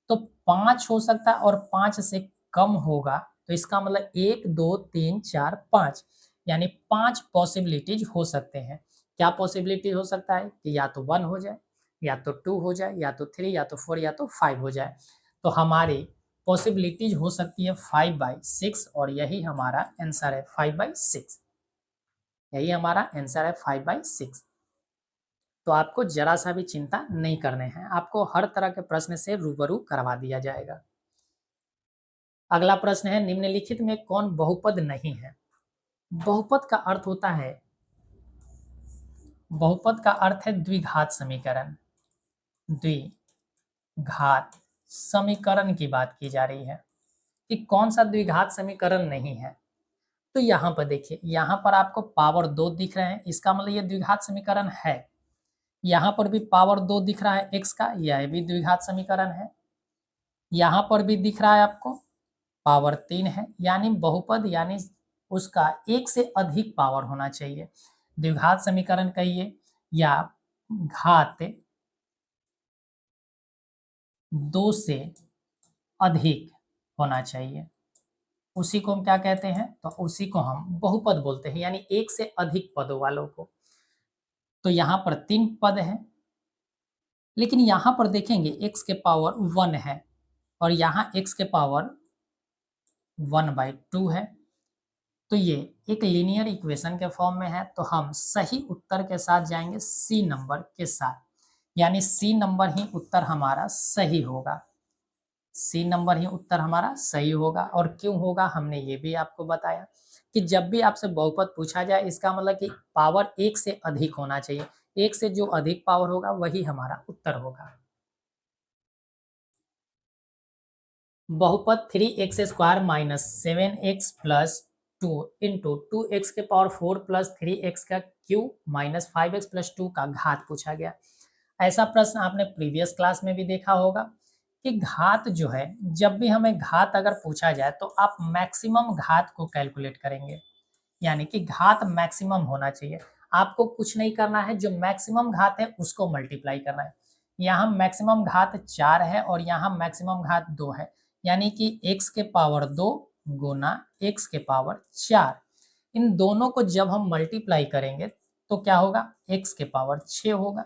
तो 5 हो सकता है और 5 से कम होगा, तो इसका मतलब 1, 2, 3, 4, 5, यानी 5 पॉसिबिलिटीज़ हो सकते हैं। क्या पॉसिबिलिटी हो सकता है कि या तो 1 हो जाए, या तो 2 हो जाए, या तो 3, या तो 4, या तो 5 हो जाए। तो हमारी पॉसिबिलिटीज हो सकती है 5/6 और यही हमारा आंसर है 5/6। यही हमारा आंसर है 5/6। तो आपको जरा सा भी चिंता नहीं करने हैं, आपको हर तरह के प्रश्न से रूबरू करवा दिया जाएगा। अगला प्रश्न है, निम्नलिखित में कौन बहुपद नहीं है? बहुपद का अर्थ होता है, बहुपद का अर्थ है द्विघात समीकरण। द्विघात समीकरण की बात की जा रही है कि कौन सा द्विघात समीकरण नहीं है। तो यहाँ पर देखिए, यहाँ पर आपको पावर 2 दिख रहे हैं, इसका मतलब ये द्विघात समीकरण है। यहाँ पर भी पावर 2 दिख रहा है x का, यह भी द्विघात समीकरण है। यहाँ पर भी दिख रहा है आपको पावर 3 है, यानी बहुपद यानी उसका एक से अधिक पावर होना चाहिए। द्विघात समीकरण कहिए या घात 2 से अधिक होना चाहिए, उसी को हम क्या कहते हैं? तो उसी को हम बहुपद बोलते हैं, यानी एक से अधिक पदों वालों को। तो यहाँ पर 3 पद हैं, लेकिन यहाँ पर देखेंगे x के पावर 1 है और यहाँ x के पावर 1/2 है। तो ये एक लीनियर इक्वेशन के फॉर्म में है, तो हम सही उत्तर के साथ जाएंगे सी नंबर के साथ, यानी सी नंबर ही उत्तर हमारा सही होगा। सी नंबर ही उत्तर हमारा सही होगा। और क्यों होगा हमने ये भी आपको बताया कि जब भी आपसे बहुपद पूछा जाए, इसका मतलब कि पावर एक से अधिक होना चाहिए, एक से जो अधिक पावर होगा वही हमारा उत्तर होगा। बहुपद 3x² minus 7x plus 2 into 2x के पावर 4 प्लस 3x का क्यूब माइनस 5x प्लस 2 का घात पूछा गया। ऐसा प्रश्न आपने प्रीवियस क्लास में भी देखा होगा कि घात जो है, जब भी हमें घात अगर पूछा जाए तो आप मैक्सिमम घात को कैलकुलेट करेंगे, यानी कि घात मैक्सिमम होना चाहिए। आपको कुछ नहीं करना है, जो मैक्सिमम घात है उसको मल्टीप्लाई करना है। यहाँ मैक्सिमम घात 4 है और यहाँ मैक्सिमम घात 2 है, यानी कि x के पावर 2 गुना x के पावर 4, इन दोनों को जब हम मल्टीप्लाई करेंगे तो क्या होगा? x के पावर 6 होगा।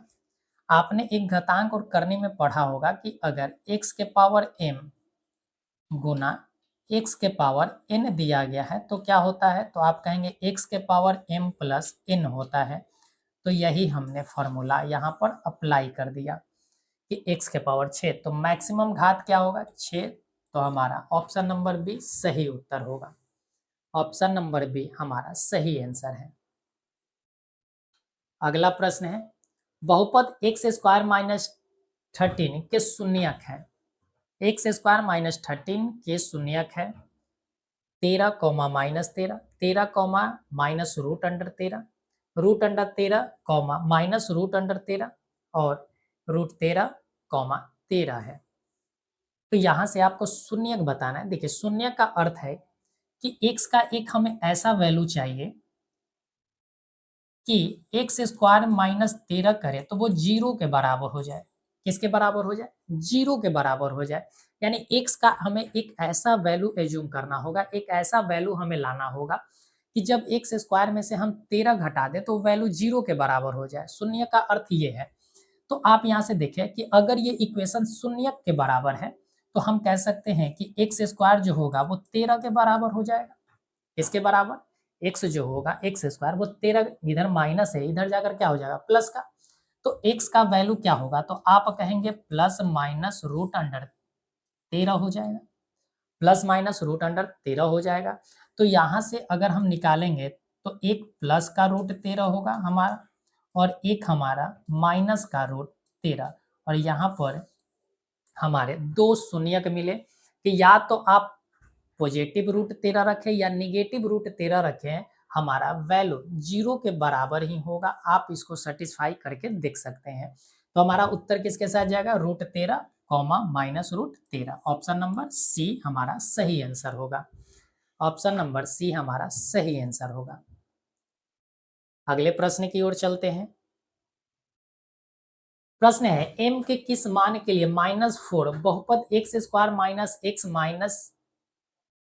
आपने एक घातांक और करने में पढ़ा होगा कि अगर x के पावर m गुना x के पावर n दिया गया है तो क्या होता है? तो आप कहेंगे x के पावर m प्लस n होता है। तो यही हमने फॉर्मूला यहाँ पर अप्लाई कर दिया कि x के पावर 6, तो मैक्सिमम घात क्या होगा? 6। तो हमारा ऑप्शन नंबर बी सही उत्तर होगा। ऑप्शन नंबर बी हमारा सही आंसर है। अगला प्रश्न है, बहुपद x² माइनस 13 के शून्यक है। x² माइनस 13 के शून्यक है 13 comma minus 13, 13 comma minus root under 13, root under 13 comma minus root under 13 और रूट 13 कॉमा 13 है। तो यहाँ से आपको शून्यक बताना है। देखिए, शून्यक का अर्थ है कि x का एक हमें ऐसा वैल्यू चाहिए कि x² माइनस 13 करे तो वो 0 के बराबर हो जाए। किसके बराबर हो जाए? 0 के बराबर हो जाए। यानी x का हमें एक ऐसा वैल्यू एज्यूम करना होगा, एक ऐसा वैल्यू हमें लाना होगा कि जब x² में से हम 13 घटा दें तो वैल्यू 0 के बराबर हो जाए। शून्य का अर्थ ये है। तो आप यहाँ से देखें कि अगर ये इक्वेशन शून्यक के बराबर है तो हम कह सकते हैं कि x² जो होगा वो 13 के बराबर हो जाएगा। इसके बराबर x जो होगा x² वो 13, इधर माइनस है, इधर जाकर क्या हो जाएगा? प्लस का। तो x का वैल्यू क्या होगा? तो आप कहेंगे प्लस माइनस रूट अंडर 13 हो जाएगा। प्लस माइनस रूट अंडर 13 हो जाएगा। तो यहाँ से अगर हम निकालेंगे तो एक प्लस का रूट 13 होगा हमारा और एक हमारा माइनस का रूट 13, और यहाँ पर हमारे दो शून्यक मिले कि या तो आप पॉजिटिव रूट 13 रखें या निगेटिव रूट 13 रखें, हमारा वैल्यू 0 के बराबर ही होगा। आप इसको सेटिस्फाई करके देख सकते हैं। तो हमारा उत्तर किसके साथ जाएगा? Root 13 comma minus root 13। Option number C हमारा सही आंसर होगा। ऑप्शन नंबर सी हमारा सही आंसर होगा। अगले प्रश्न की ओर चलते हैं। प्रश्न है, m के किस मान के लिए -4 बहुपद x² minus x minus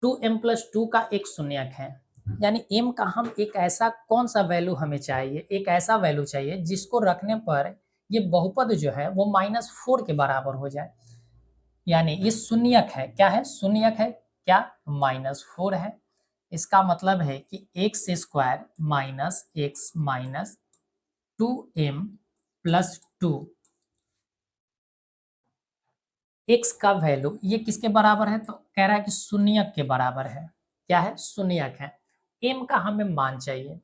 2m plus 2 का एक शून्यक है। यानी m का हम एक ऐसा कौन सा वैल्यू हमें चाहिए, एक ऐसा वैल्यू चाहिए जिसको रखने पर ये बहुपद जो है वो -4 के बराबर हो जाए। यानी ये शून्यक है, क्या है, शून्यक है, क्या, -4 है। इसका मतलब है कि x square minus x minus 2m plus 2 x का वैल्यू ये किसके बराबर है, तो कह रहा है कि शून्यक के बराबर है। क्या है, शून्यक है। m का हमें मान चाहिए,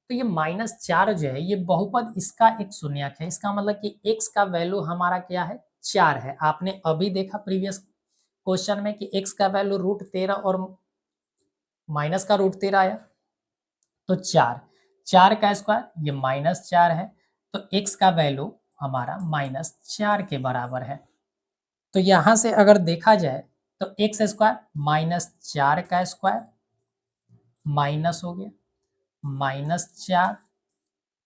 तो ये -4 जो है ये बहुपद इसका एक शून्यक है। इसका मतलब कि x का वैल्यू हमारा क्या है, 4 है। आपने अभी देखा प्रीवियस क्वेश्चन में कि x का वैल्यू √13 और माइनस का √13 आया, तो 4 का स्क्वायर ये -4 है, तो x का वैल्यू हमारा -4 के बराबर है। तो यहाँ से अगर देखा जाए तो एक्स स्क्वायर -4 का स्क्वायर माइनस हो गया -4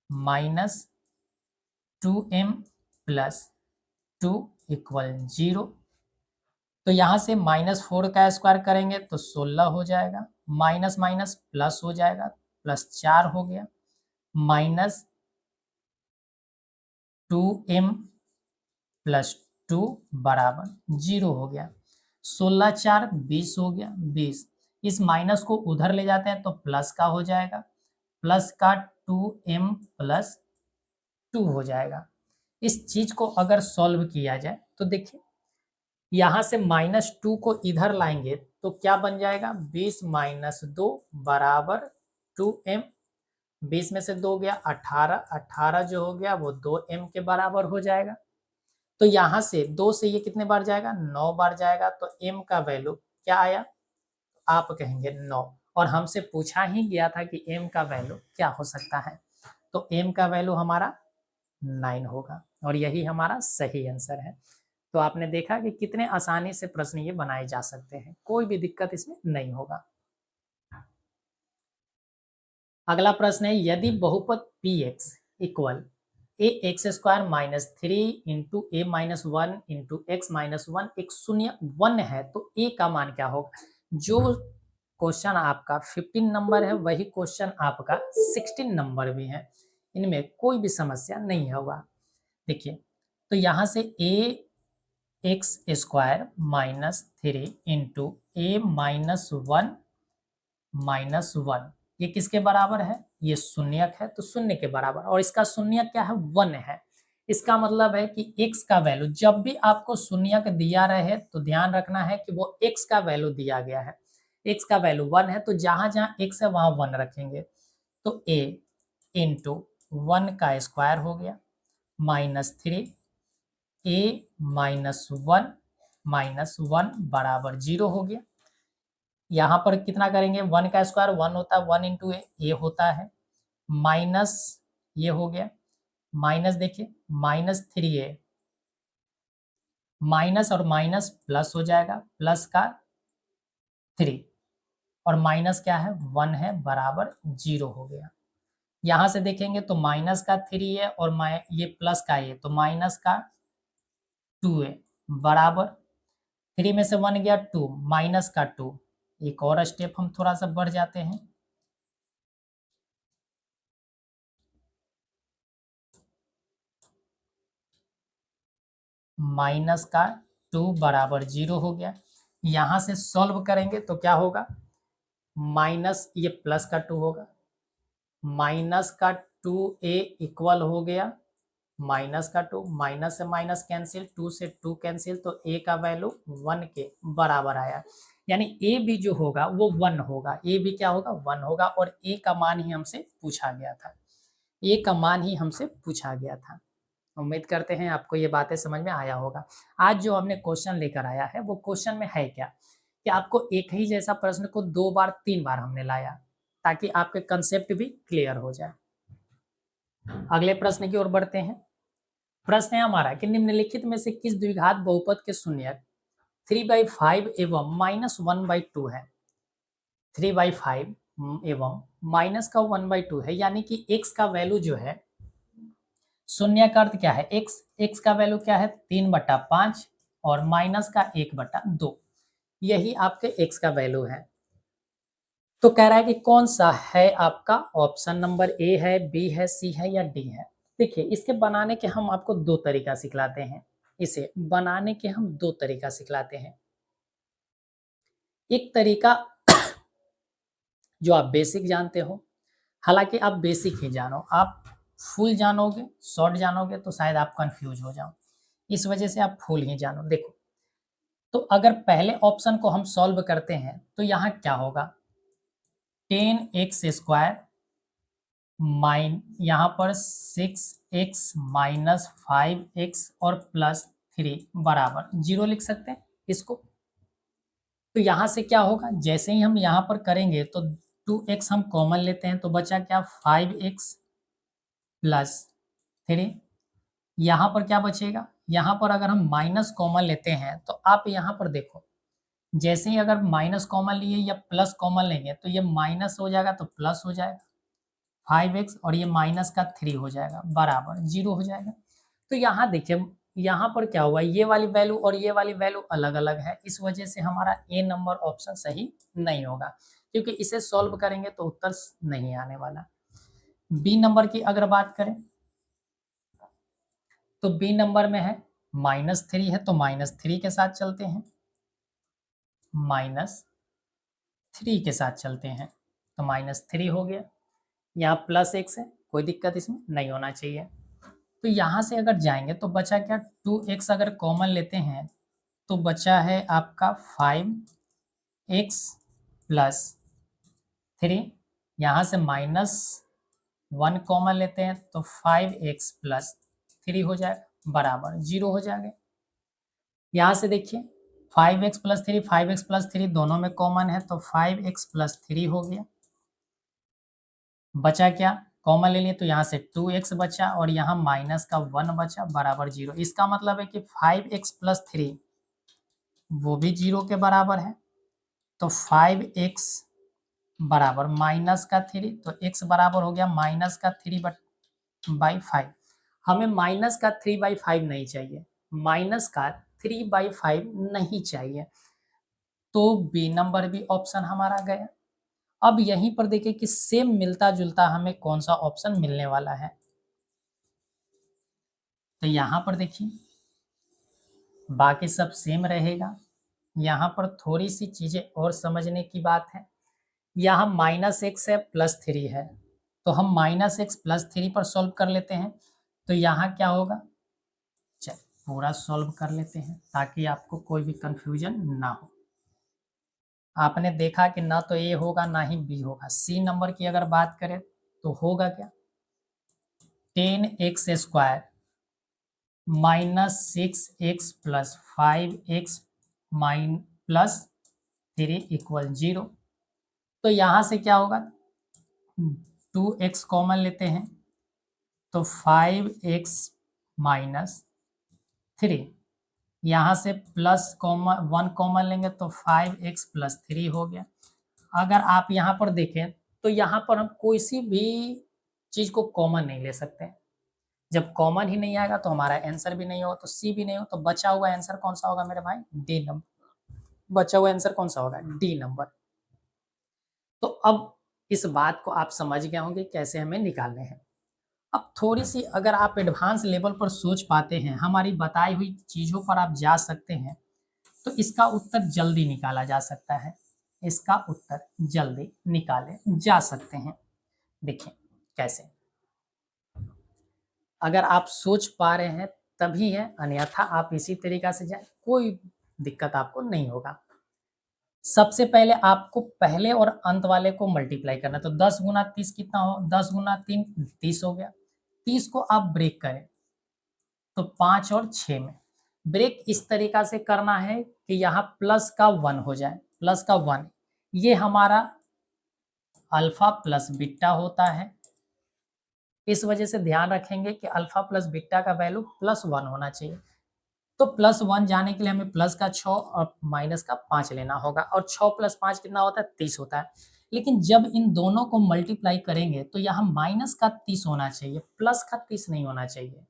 माइनस 2m प्लस 2 इक्वल 0। तो यहाँ से -4 का स्क्वायर करेंगे तो 16 हो जाएगा, माइनस माइनस प्लस हो जाएगा, +4 हो गया, माइनस 2m प्लस 2 बराबर 0 हो गया। 16 4 20 हो गया, 20। इस माइनस को उधर ले जाते हैं तो प्लस का हो जाएगा, प्लस का 2m प्लस 2 हो जाएगा। इस चीज को अगर सॉल्व किया जाए तो देखिए यहाँ से -2 को इधर लाएंगे तो क्या बन जाएगा, 20 माइनस 2 बराबर 2m। 20 में से 2 गया 18, 18 जो हो गया वो 2m के बराबर हो जाएगा। तो यहाँ से 2 से ये कितने बार जाएगा, 9 बार जाएगा, तो m का वैल्यू क्या आया, आप कहेंगे 9। और हमसे पूछा ही गया था कि m का वैल्यू क्या हो सकता है, तो m का वैल्यू हमारा 9 होगा और यही हमारा सही आंसर है। तो आपने देखा कि कितने आसानी से प्रश्न ये बनाए जा सकते हैं, कोई भी दिक्कत इसमें नहीं होगा। अगला प्रश्न है, यदि बहुपद px इक्वल ए एक्स स्क्वायर माइनस 3 इंटू ए माइनस 1 इंटू एक्स माइनस 1 एक शून्य 1 है तो ए का मान क्या होगा। जो क्वेश्चन आपका 15 नंबर है वही क्वेश्चन आपका 16 नंबर भी है, इनमें कोई भी समस्या नहीं होगा। देखिए तो यहाँ से ए एक्स स्क्वायर माइनस 3 इंटू ए माइनस 1 माइनस 1 ये किसके बराबर है, ये शून्यक है तो शून्य के बराबर, और इसका शून्यक क्या है, 1 है। इसका मतलब है कि x का वैल्यू जब भी आपको शून्यक दिया रहे तो ध्यान रखना है कि वो x का वैल्यू दिया गया है, x का वैल्यू 1 है, तो जहां जहां x है वहां 1 रखेंगे। तो a इंटू 1 का स्क्वायर हो गया -3 a माइनस 1 माइनस 1 बराबर 0 हो गया। यहाँ पर कितना करेंगे, 1 का स्क्वायर 1 होता है, 1 इंटू ए होता है, माइनस ये हो गया, माइनस देखिए -3a, माइनस और माइनस प्लस हो जाएगा, प्लस का 3 और माइनस क्या है 1 है बराबर 0 हो गया। यहाँ से देखेंगे तो माइनस का 3 है और ये प्लस का ये, तो माइनस का 2 है बराबर 3 में से 1 गया 2, माइनस का 2। एक और स्टेप हम थोड़ा सा बढ़ जाते हैं, माइनस का 2 बराबर 0 हो गया। यहाँ से सॉल्व करेंगे तो क्या होगा, माइनस ये प्लस का 2 होगा, माइनस का 2a इक्वल हो गया माइनस का 2, माइनस से माइनस कैंसिल, 2 से 2 कैंसिल, तो a का वैल्यू 1 के बराबर आया। यानी a भी जो होगा वो 1 होगा, a भी क्या होगा 1 होगा, और a का मान ही हमसे पूछा गया था, a का मान ही हमसे पूछा गया था। उम्मीद करते हैं आपको ये बातें समझ में आया होगा। आज जो हमने क्वेश्चन लेकर आया है वो क्वेश्चन में है क्या, कि आपको एक ही जैसा प्रश्न को 2 बार 3 बार हमने लाया ताकि आपके कंसेप्ट भी क्लियर हो जाए। अगले प्रश्न की ओर बढ़ते हैं। प्रश्न है हमारा कि निम्नलिखित में से किस द्विघात बहुपद के शून्यक 3/5 एवं -1/2 है। 3/5 एवं माइनस का 1/2 है, यानी कि x का वैल्यू जो है, शून्य का अर्थ क्या है, x का वैल्यू क्या है 3/5 और माइनस का 1/2, यही आपके x का वैल्यू है। तो कह रहा है कि कौन सा है आपका ऑप्शन नंबर ए है, बी है, सी है या डी है। देखिए इसके बनाने के हम आपको दो तरीका सिखलाते हैं। इसे बनाने के हम दो तरीका सिखलाते हैं। एक तरीका जो आप बेसिक जानते हो, हालांकि आप बेसिक ही जानो, आप फुल जानोगे, शॉर्ट जानोगे तो शायद आप कंफ्यूज हो जाओ, इस वजह से आप फुल ही जानो। देखो, तो अगर पहले ऑप्शन को हम सॉल्व करते हैं तो यहाँ क्या होगा, 10x² माइन यहाँ पर 6x माइनस 5x और प्लस 3 बराबर 0 लिख सकते हैं इसको। तो यहाँ से क्या होगा, जैसे ही हम यहाँ पर करेंगे तो 2x हम कॉमन लेते हैं तो बचा क्या, 5x प्लस 3। यहाँ पर क्या बचेगा, यहाँ पर अगर हम माइनस कॉमन लेते हैं तो आप यहाँ पर देखो, जैसे ही अगर माइनस कॉमन लिए या प्लस कॉमन लेंगे तो ये माइनस हो जाएगा तो प्लस हो जाएगा 5x, और ये माइनस का 3 हो जाएगा बराबर 0 हो जाएगा। तो यहाँ देखिए, यहाँ पर क्या हुआ, ये वाली वैल्यू और ये वाली वैल्यू अलग अलग है, इस वजह से हमारा ए नंबर ऑप्शन सही नहीं होगा, क्योंकि इसे सॉल्व करेंगे तो उत्तर नहीं आने वाला। बी नंबर की अगर बात करें तो बी नंबर में है -3 है, तो -3 के साथ चलते हैं, -3 के साथ चलते हैं तो -3 हो गया। यहाँ +x है, कोई दिक्कत इसमें नहीं होना चाहिए। तो यहाँ से अगर जाएंगे तो बचा क्या, 2x अगर कॉमन लेते हैं तो बचा है आपका 5x प्लस 3। यहाँ से -1 कॉमन लेते हैं तो 5x प्लस 3 हो जाएगा बराबर 0 हो जाएगा। यहाँ से देखिए 5x प्लस 3, 5x प्लस 3 दोनों में कॉमन है तो 5x प्लस 3 हो गया। बचा क्या, कॉमन ले लिए तो यहाँ से 2x बचा और यहाँ माइनस का 1 बचा बराबर 0। इसका मतलब है कि 5x प्लस 3 वो भी 0 के बराबर है, तो 5x बराबर माइनस का 3, तो x बराबर हो गया माइनस का 3/5। हमें माइनस का 3/5 नहीं चाहिए, माइनस का 3/5 नहीं चाहिए, तो बी नंबर भी ऑप्शन हमारा गया। अब यहीं पर देखिए कि सेम मिलता जुलता हमें कौन सा ऑप्शन मिलने वाला है, तो यहाँ पर देखिए बाकी सब सेम रहेगा। यहाँ पर थोड़ी सी चीजें और समझने की बात है, यहाँ -x है +3 है, तो हम -x + 3 पर सॉल्व कर लेते हैं। तो यहाँ क्या होगा, चल पूरा सॉल्व कर लेते हैं ताकि आपको कोई भी कंफ्यूजन ना हो। आपने देखा कि ना तो ए होगा ना ही बी होगा। सी नंबर की अगर बात करें तो होगा क्या, 10x² -6x plus 5x plus 3 = 0। तो यहाँ से क्या होगा, 2x कॉमन लेते हैं तो 5x माइनस 3, यहाँ से +1 कॉमन लेंगे तो 5x प्लस 3 हो गया। अगर आप यहाँ पर देखें तो यहाँ पर हम कोई सी भी चीज़ को कॉमन नहीं ले सकते। जब कॉमन ही नहीं आएगा तो हमारा आंसर भी नहीं होगा, तो सी भी नहीं हो, तो बचा हुआ आंसर कौन सा होगा मेरे भाई, डी नंबर। बचा हुआ आंसर कौन सा होगा, डी नंबर। तो अब इस बात को आप समझ गए होंगे कैसे हमें निकालने हैं। अब थोड़ी सी अगर आप एडवांस लेवल पर सोच पाते हैं, हमारी बताई हुई चीज़ों पर आप जा सकते हैं, तो इसका उत्तर जल्दी निकाला जा सकता है। इसका उत्तर जल्दी निकाले जा सकते हैं। देखिए कैसे, अगर आप सोच पा रहे हैं तभी है, अन्यथा आप इसी तरीका से जाए, कोई दिक्कत आपको नहीं होगा। सबसे पहले आपको पहले और अंत वाले को मल्टीप्लाई करना है, तो 10 गुना 30 कितना हो, 10 गुना 3 30 हो गया। 30 को आप ब्रेक करें तो 5 और 6 में ब्रेक इस तरीका से करना है कि यहाँ प्लस का 1 हो जाए, प्लस का 1, ये हमारा अल्फा प्लस बीटा होता है। इस वजह से ध्यान रखेंगे कि अल्फा प्लस बीटा का वैल्यू +1 होना चाहिए। तो +1 जाने के लिए हमें प्लस का 6 और माइनस का 5 लेना होगा, और 6 + 5 कितना होता है, 30 होता है। लेकिन जब इन दोनों को मल्टीप्लाई करेंगे तो यहाँ माइनस का 30 होना चाहिए, प्लस का 30 नहीं होना चाहिए।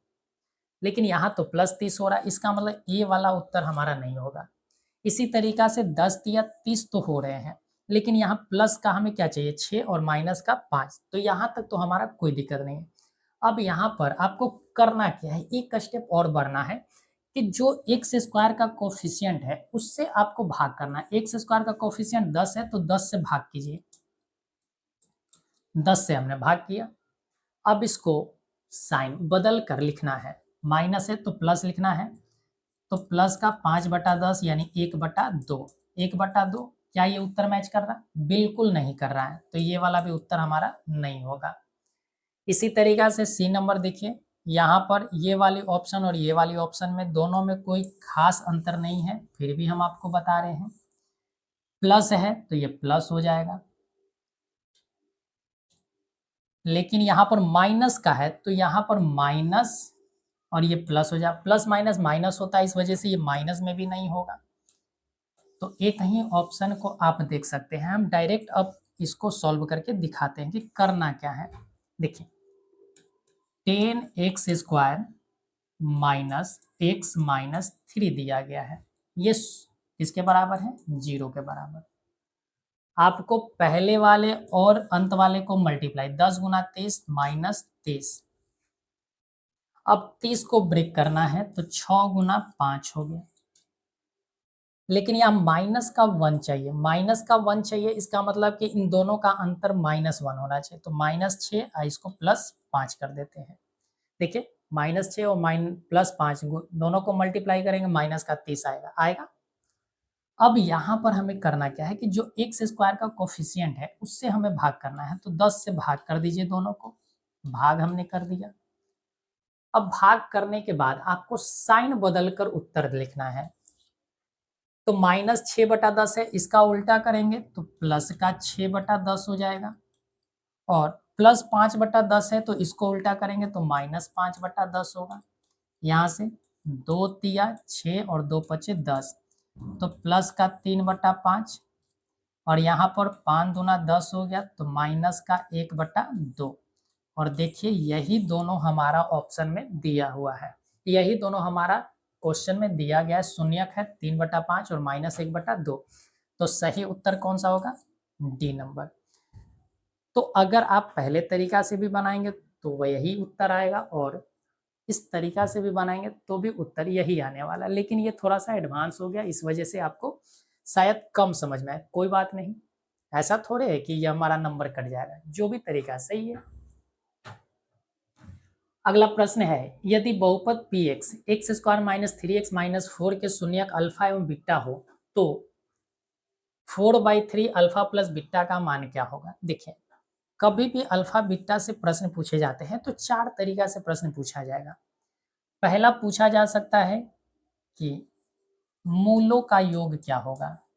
लेकिन यहाँ तो +30 हो रहा है, इसका मतलब ये वाला उत्तर हमारा नहीं होगा। इसी तरीका से 10 या 30 तो हो रहे हैं, लेकिन यहाँ प्लस का हमें क्या चाहिए, 6 और माइनस का 5, तो यहाँ तक तो हमारा कोई दिक्कत नहीं है। अब यहाँ पर आपको करना क्या है, एक स्टेप और बढ़ना है कि जो एक्स स्क्वायर का कोफिशिएंट है उससे आपको भाग करना है। एक्स स्क्वायर का कोफिशिएंट 10 है तो 10 से भाग कीजिए। 10 से हमने भाग किया। अब इसको साइन बदल कर लिखना है। माइनस है तो प्लस लिखना है। तो प्लस का 5/10 यानी 1/2। 1/2 क्या ये उत्तर मैच कर रहा है? बिल्कुल नहीं कर रहा है, तो ये वाला भी उत्तर हमारा नहीं होगा। इसी तरीका से सी नंबर देखिए, यहाँ पर ये वाली ऑप्शन और ये वाली ऑप्शन में दोनों में कोई खास अंतर नहीं है, फिर भी हम आपको बता रहे हैं। प्लस है तो ये प्लस हो जाएगा, लेकिन यहाँ पर माइनस का है तो यहाँ पर माइनस और ये प्लस हो जाए। प्लस माइनस माइनस होता है, इस वजह से ये माइनस में भी नहीं होगा। तो एक ही ऑप्शन को आप देख सकते हैं। हम डायरेक्ट अब इसको सॉल्व करके दिखाते हैं कि करना क्या है। देखिए 10x² माइनस x माइनस 3 दिया गया है। ये किसके बराबर है? 0 के बराबर। आपको पहले वाले और अंत वाले को मल्टीप्लाई 10 गुना 30 माइनस 30। अब 30 को ब्रेक करना है तो 6 गुना 5 हो गया, लेकिन यहाँ माइनस का 1 चाहिए। माइनस का 1 चाहिए, इसका मतलब कि इन दोनों का अंतर -1 होना चाहिए। तो -6 इसको +5 कर देते हैं। देखिए -6 और +5 दोनों को मल्टीप्लाई करेंगे, माइनस का 30 आएगा। अब यहाँ पर हमें करना क्या है कि जो एक्स स्क्वायर का कोफिशिएंट है उससे हमें भाग करना है। तो 10 से भाग कर दीजिए दोनों को। भाग हमने कर दिया। अब भाग करने के बाद आपको साइन बदलकर उत्तर लिखना है। तो -6/10 है, इसका उल्टा करेंगे तो प्लस का 6/10 हो जाएगा। और +5/10 है तो इसको उल्टा करेंगे तो -5/10 होगा। यहाँ से 2 तिया 6 और 2 पचे 10, तो प्लस का 3/5 और यहाँ पर 5 दूना 10 हो गया, तो माइनस का 1/2। और देखिए यही दोनों हमारा ऑप्शन में दिया हुआ है, यही दोनों हमारा क्वेश्चन में दिया गया है। शून्यक है 3/5 और -1/2। तो सही उत्तर कौन सा होगा? D number. तो अगर आप पहले तरीका से भी बनाएंगे तो वह यही उत्तर आएगा, और इस तरीका से भी बनाएंगे तो भी उत्तर यही आने वाला। लेकिन ये थोड़ा सा एडवांस हो गया, इस वजह से आपको शायद कम समझ में आए। कोई बात नहीं, ऐसा थोड़े है कि ये हमारा नंबर कट जाएगा, जो भी तरीका सही है। अगला प्रश्न है, यदि बहुपद px x² - 3x - 4 के शून्यक अल्फा एवं बीटा हो तो 4/3 अल्फा प्लस बीटा का मान क्या होगा? देखिए कभी भी अल्फा बीटा से प्रश्न पूछे जाते हैं तो 4 तरीका से प्रश्न पूछा जाएगा। पहला पूछा जा सकता है कि मूलों का योग क्या होगा?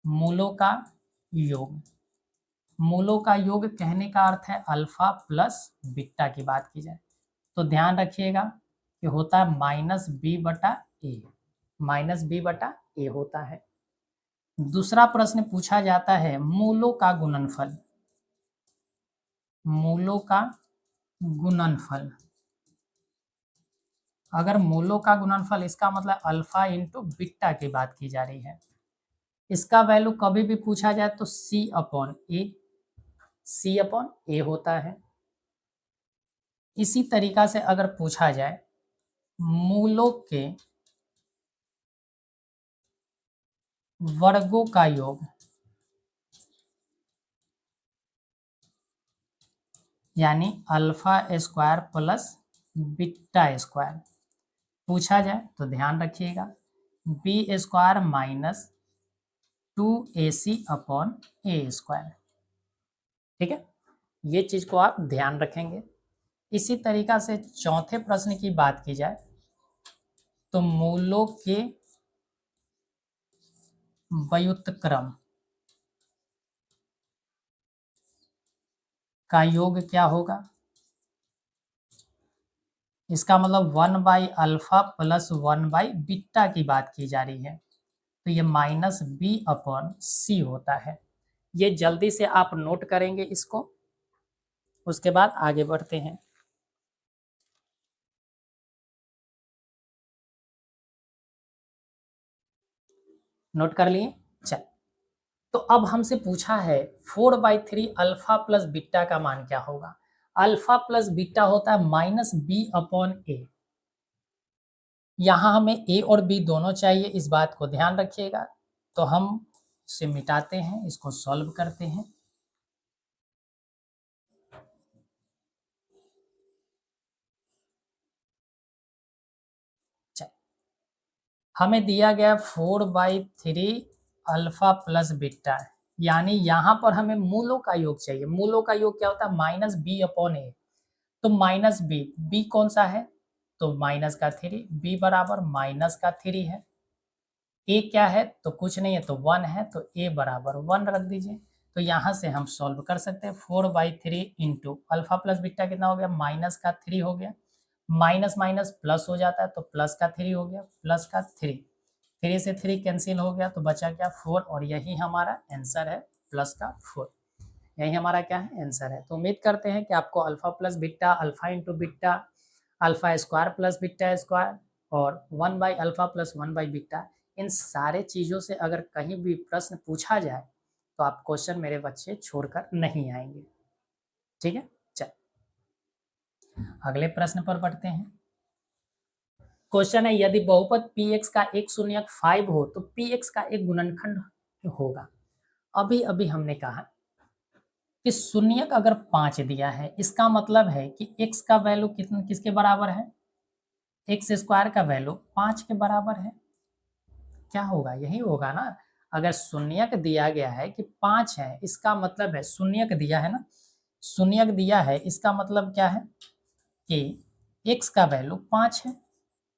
मूलों का योग, मूलों का योग कहने का अर्थ है अल्फा प्लस बीटा की बात की जाए तो ध्यान रखिएगा कि होता है -b/a, -b/a होता है। दूसरा प्रश्न पूछा जाता है मूलों का गुणनफल, मूलों का गुणनफल। अगर मूलों का गुणनफल, इसका मतलब अल्फा इंटू बीटा की बात की जा रही है। इसका वैल्यू कभी भी पूछा जाए तो c/a, c/a होता है। इसी तरीका से अगर पूछा जाए मूलों के वर्गों का योग, यानी alpha square plus beta square पूछा जाए तो ध्यान रखिएगा b² - 2ac/a²। ठीक है, ये चीज को आप ध्यान रखेंगे। इसी तरीका से चौथे प्रश्न की बात की जाए तो मूलों के व्युत्क्रम का योग क्या होगा? इसका मतलब 1/अल्फा प्लस 1/बीटा की बात की जा रही है, तो ये -b/c होता है। ये जल्दी से आप नोट करेंगे इसको, उसके बाद आगे बढ़ते हैं। नोट कर लिए? चल, तो अब हमसे पूछा है 4/3 अल्फा प्लस बीटा का मान क्या होगा? अल्फा प्लस बीटा होता है -b/a। यहाँ हमें ए और बी दोनों चाहिए, इस बात को ध्यान रखिएगा। तो हम इसे मिटाते हैं, इसको सॉल्व करते हैं। हमें दिया गया 4/3 अल्फा प्लस बीटा, यानी यहाँ पर हमें मूलों का योग चाहिए। मूलों का योग क्या होता है? माइनस बी अपॉन ए। तो माइनस बी, बी कौन सा है? तो माइनस का 3, बी बराबर माइनस का 3 है। ए क्या है? तो कुछ नहीं है, तो 1 है, तो ए बराबर 1 रख दीजिए। तो यहाँ से हम सॉल्व कर सकते हैं। 4/3 इंटू अल्फा प्लस बीटा कितना हो गया? माइनस का 3 हो गया। माइनस माइनस प्लस हो जाता है, तो प्लस का 3 हो गया, प्लस का 3। 3 से 3 कैंसिल हो गया, तो बचा क्या? 4। और यही हमारा आंसर है, प्लस का 4। यही हमारा क्या है? आंसर है। तो उम्मीद करते हैं कि आपको alpha plus beta, alpha into beta, alpha square plus beta square और 1/अल्फा प्लस 1/बीटा, इन सारे चीज़ों से अगर कहीं भी प्रश्न पूछा जाए तो आप क्वेश्चन मेरे बच्चे छोड़कर नहीं आएंगे। ठीक है, चल अगले प्रश्न पर बढ़ते हैं। क्वेश्चन है, यदि बहुपद px का एक शून्यक 5 हो तो px का एक गुणनखंड होगा। अभी अभी हमने कहा कि शून्यक अगर 5 दिया है, इसका मतलब है कि x का वैल्यू किसके बराबर है? एक्स स्क्वायर का वैल्यू 5 के बराबर है। क्या होगा? यही होगा ना। अगर शून्यक दिया गया है कि 5 है, इसका मतलब है, शून्यक दिया है ना, शून्यक दिया है, इसका मतलब क्या है कि x का वैल्यू 5 है।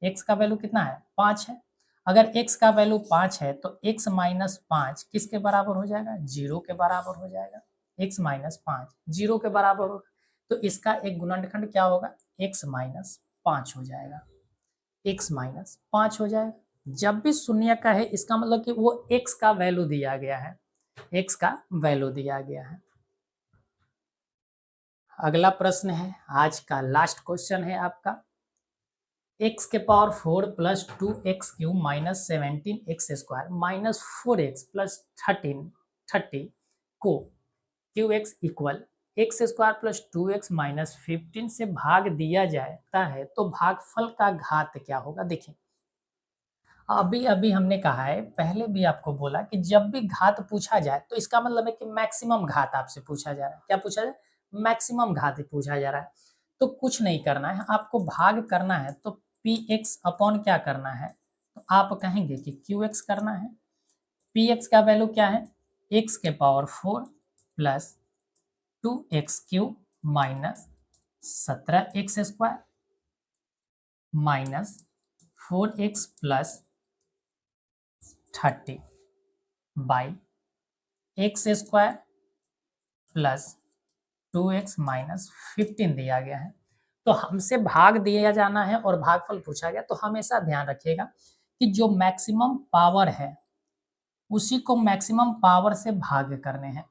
x का वैल्यू कितना है? 5 है। अगर x का वैल्यू 5 है तो x माइनस 5 किसके बराबर हो जाएगा? 0 के बराबर हो जाएगा। x माइनस 5 0 के बराबर होगा, तो इसका एक गुणनखंड क्या होगा? x माइनस 5 हो जाएगा। x माइनस 5 हो जाएगा। जब भी शून्य का है, इसका मतलब कि वो x का वैल्यू दिया गया है, x का वैल्यू दिया गया है। अगला प्रश्न है, आज का लास्ट क्वेश्चन है आपका। x के power 4 plus 2x cube minus 17x square minus 4x plus 30 को qx equal x square plus 2x minus 15 से भाग दिया जाता है तो भागफल का घात क्या होगा? देखिए, अभी अभी हमने कहा है, पहले भी आपको बोला कि जब भी घात पूछा जाए तो इसका मतलब है कि मैक्सिमम घात आपसे पूछा जा रहा है। क्या पूछा जाए? मैक्सिमम घात पूछा जा रहा है। तो कुछ नहीं करना है, आपको भाग करना है। तो पी एक्स अपॉन क्या करना है? तो आप कहेंगे कि क्यू एक्स करना है। पी एक्स का वैल्यू क्या है? एक्स के power 4 plus 2x cube minus 17x square minus 4x plus 30 by x square plus 2x minus 15 दिया गया है। तो हमसे भाग दिया जाना है और भागफल पूछा गया, तो हमेशा ध्यान रखिएगा कि जो मैक्सिमम पावर है उसी को मैक्सिमम पावर से भाग करने हैं।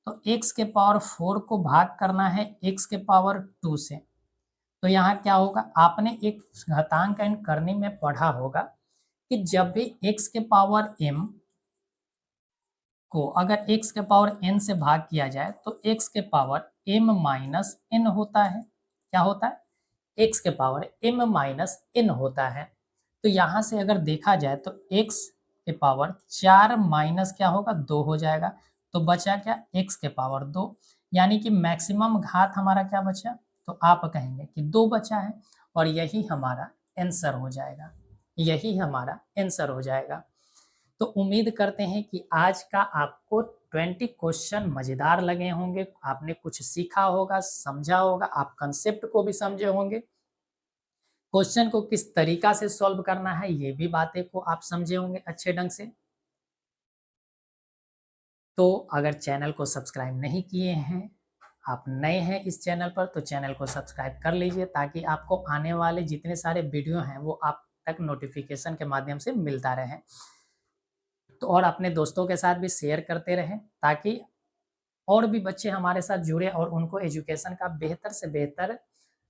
तो x के पावर 4 को भाग करना है x के पावर 2 से। तो यहाँ क्या होगा? आपने एक घातांकन करने में पढ़ा होगा कि जब भी x के पावर m को अगर x के पावर n से भाग किया जाए तो x के पावर m माइनस n होता है। क्या होता है? x के पावर m माइनस n होता है। तो यहाँ से अगर देखा जाए तो x के पावर 4 माइनस क्या होगा? 2 हो जाएगा। तो बचा क्या? x के पावर 2, यानी कि मैक्सिमम घात हमारा क्या बचा? तो आप कहेंगे कि 2 बचा है, और यही हमारा आंसर हो जाएगा। यही हमारा आंसर हो जाएगा। तो उम्मीद करते हैं कि आज का आपको 20 क्वेश्चन मज़ेदार लगे होंगे, आपने कुछ सीखा होगा, समझा होगा, आप कंसेप्ट को भी समझे होंगे, क्वेश्चन को किस तरीका से सॉल्व करना है ये भी बातें को आप समझे होंगे अच्छे ढंग से। तो अगर चैनल को सब्सक्राइब नहीं किए हैं, आप नए हैं इस चैनल पर, तो चैनल को सब्सक्राइब कर लीजिए ताकि आपको आने वाले जितने सारे वीडियो हैं वो आप तक नोटिफिकेशन के माध्यम से मिलता रहे। तो और अपने दोस्तों के साथ भी शेयर करते रहें ताकि और भी बच्चे हमारे साथ जुड़े और उनको एजुकेशन का बेहतर से बेहतर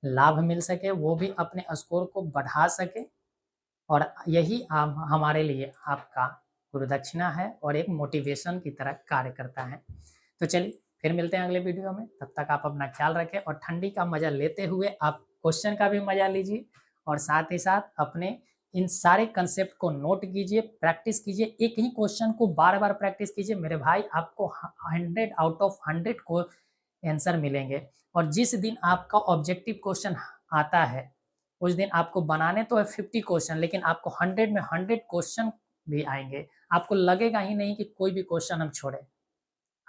लाभ मिल सके, वो भी अपने स्कोर को बढ़ा सके। और यही आप हमारे लिए आपका गुरुदक्षिणा है और एक मोटिवेशन की तरह कार्य करता है। तो चलिए फिर मिलते हैं अगले वीडियो में, तब तक आप अपना ख्याल रखें और ठंडी का मजा लेते हुए आप क्वेश्चन का भी मजा लीजिए और साथ ही साथ अपने इन सारे कंसेप्ट को नोट कीजिए, प्रैक्टिस कीजिए, एक ही क्वेश्चन को बार-बार प्रैक्टिस कीजिए मेरे भाई, आपको 100 आउट ऑफ 100 को आंसर मिलेंगे। और जिस दिन आपका ऑब्जेक्टिव क्वेश्चन आता है, उस दिन आपको बनाने तो है 50 क्वेश्चन, लेकिन आपको 100 में 100 क्वेश्चन भी आएँगे। आपको लगेगा ही नहीं कि कोई भी क्वेश्चन हम छोड़े।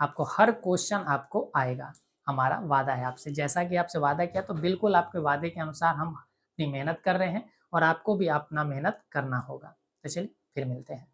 आपको हर क्वेश्चन आपको आएगा। हमारा वादा है आपसे, जैसा कि आपसे वादा किया तो बिल्कुल आपके वादे के अनुसार हम अपनी मेहनत कर रहे हैं और आपको भी अपना मेहनत करना होगा। तो चलिए फिर मिलते हैं।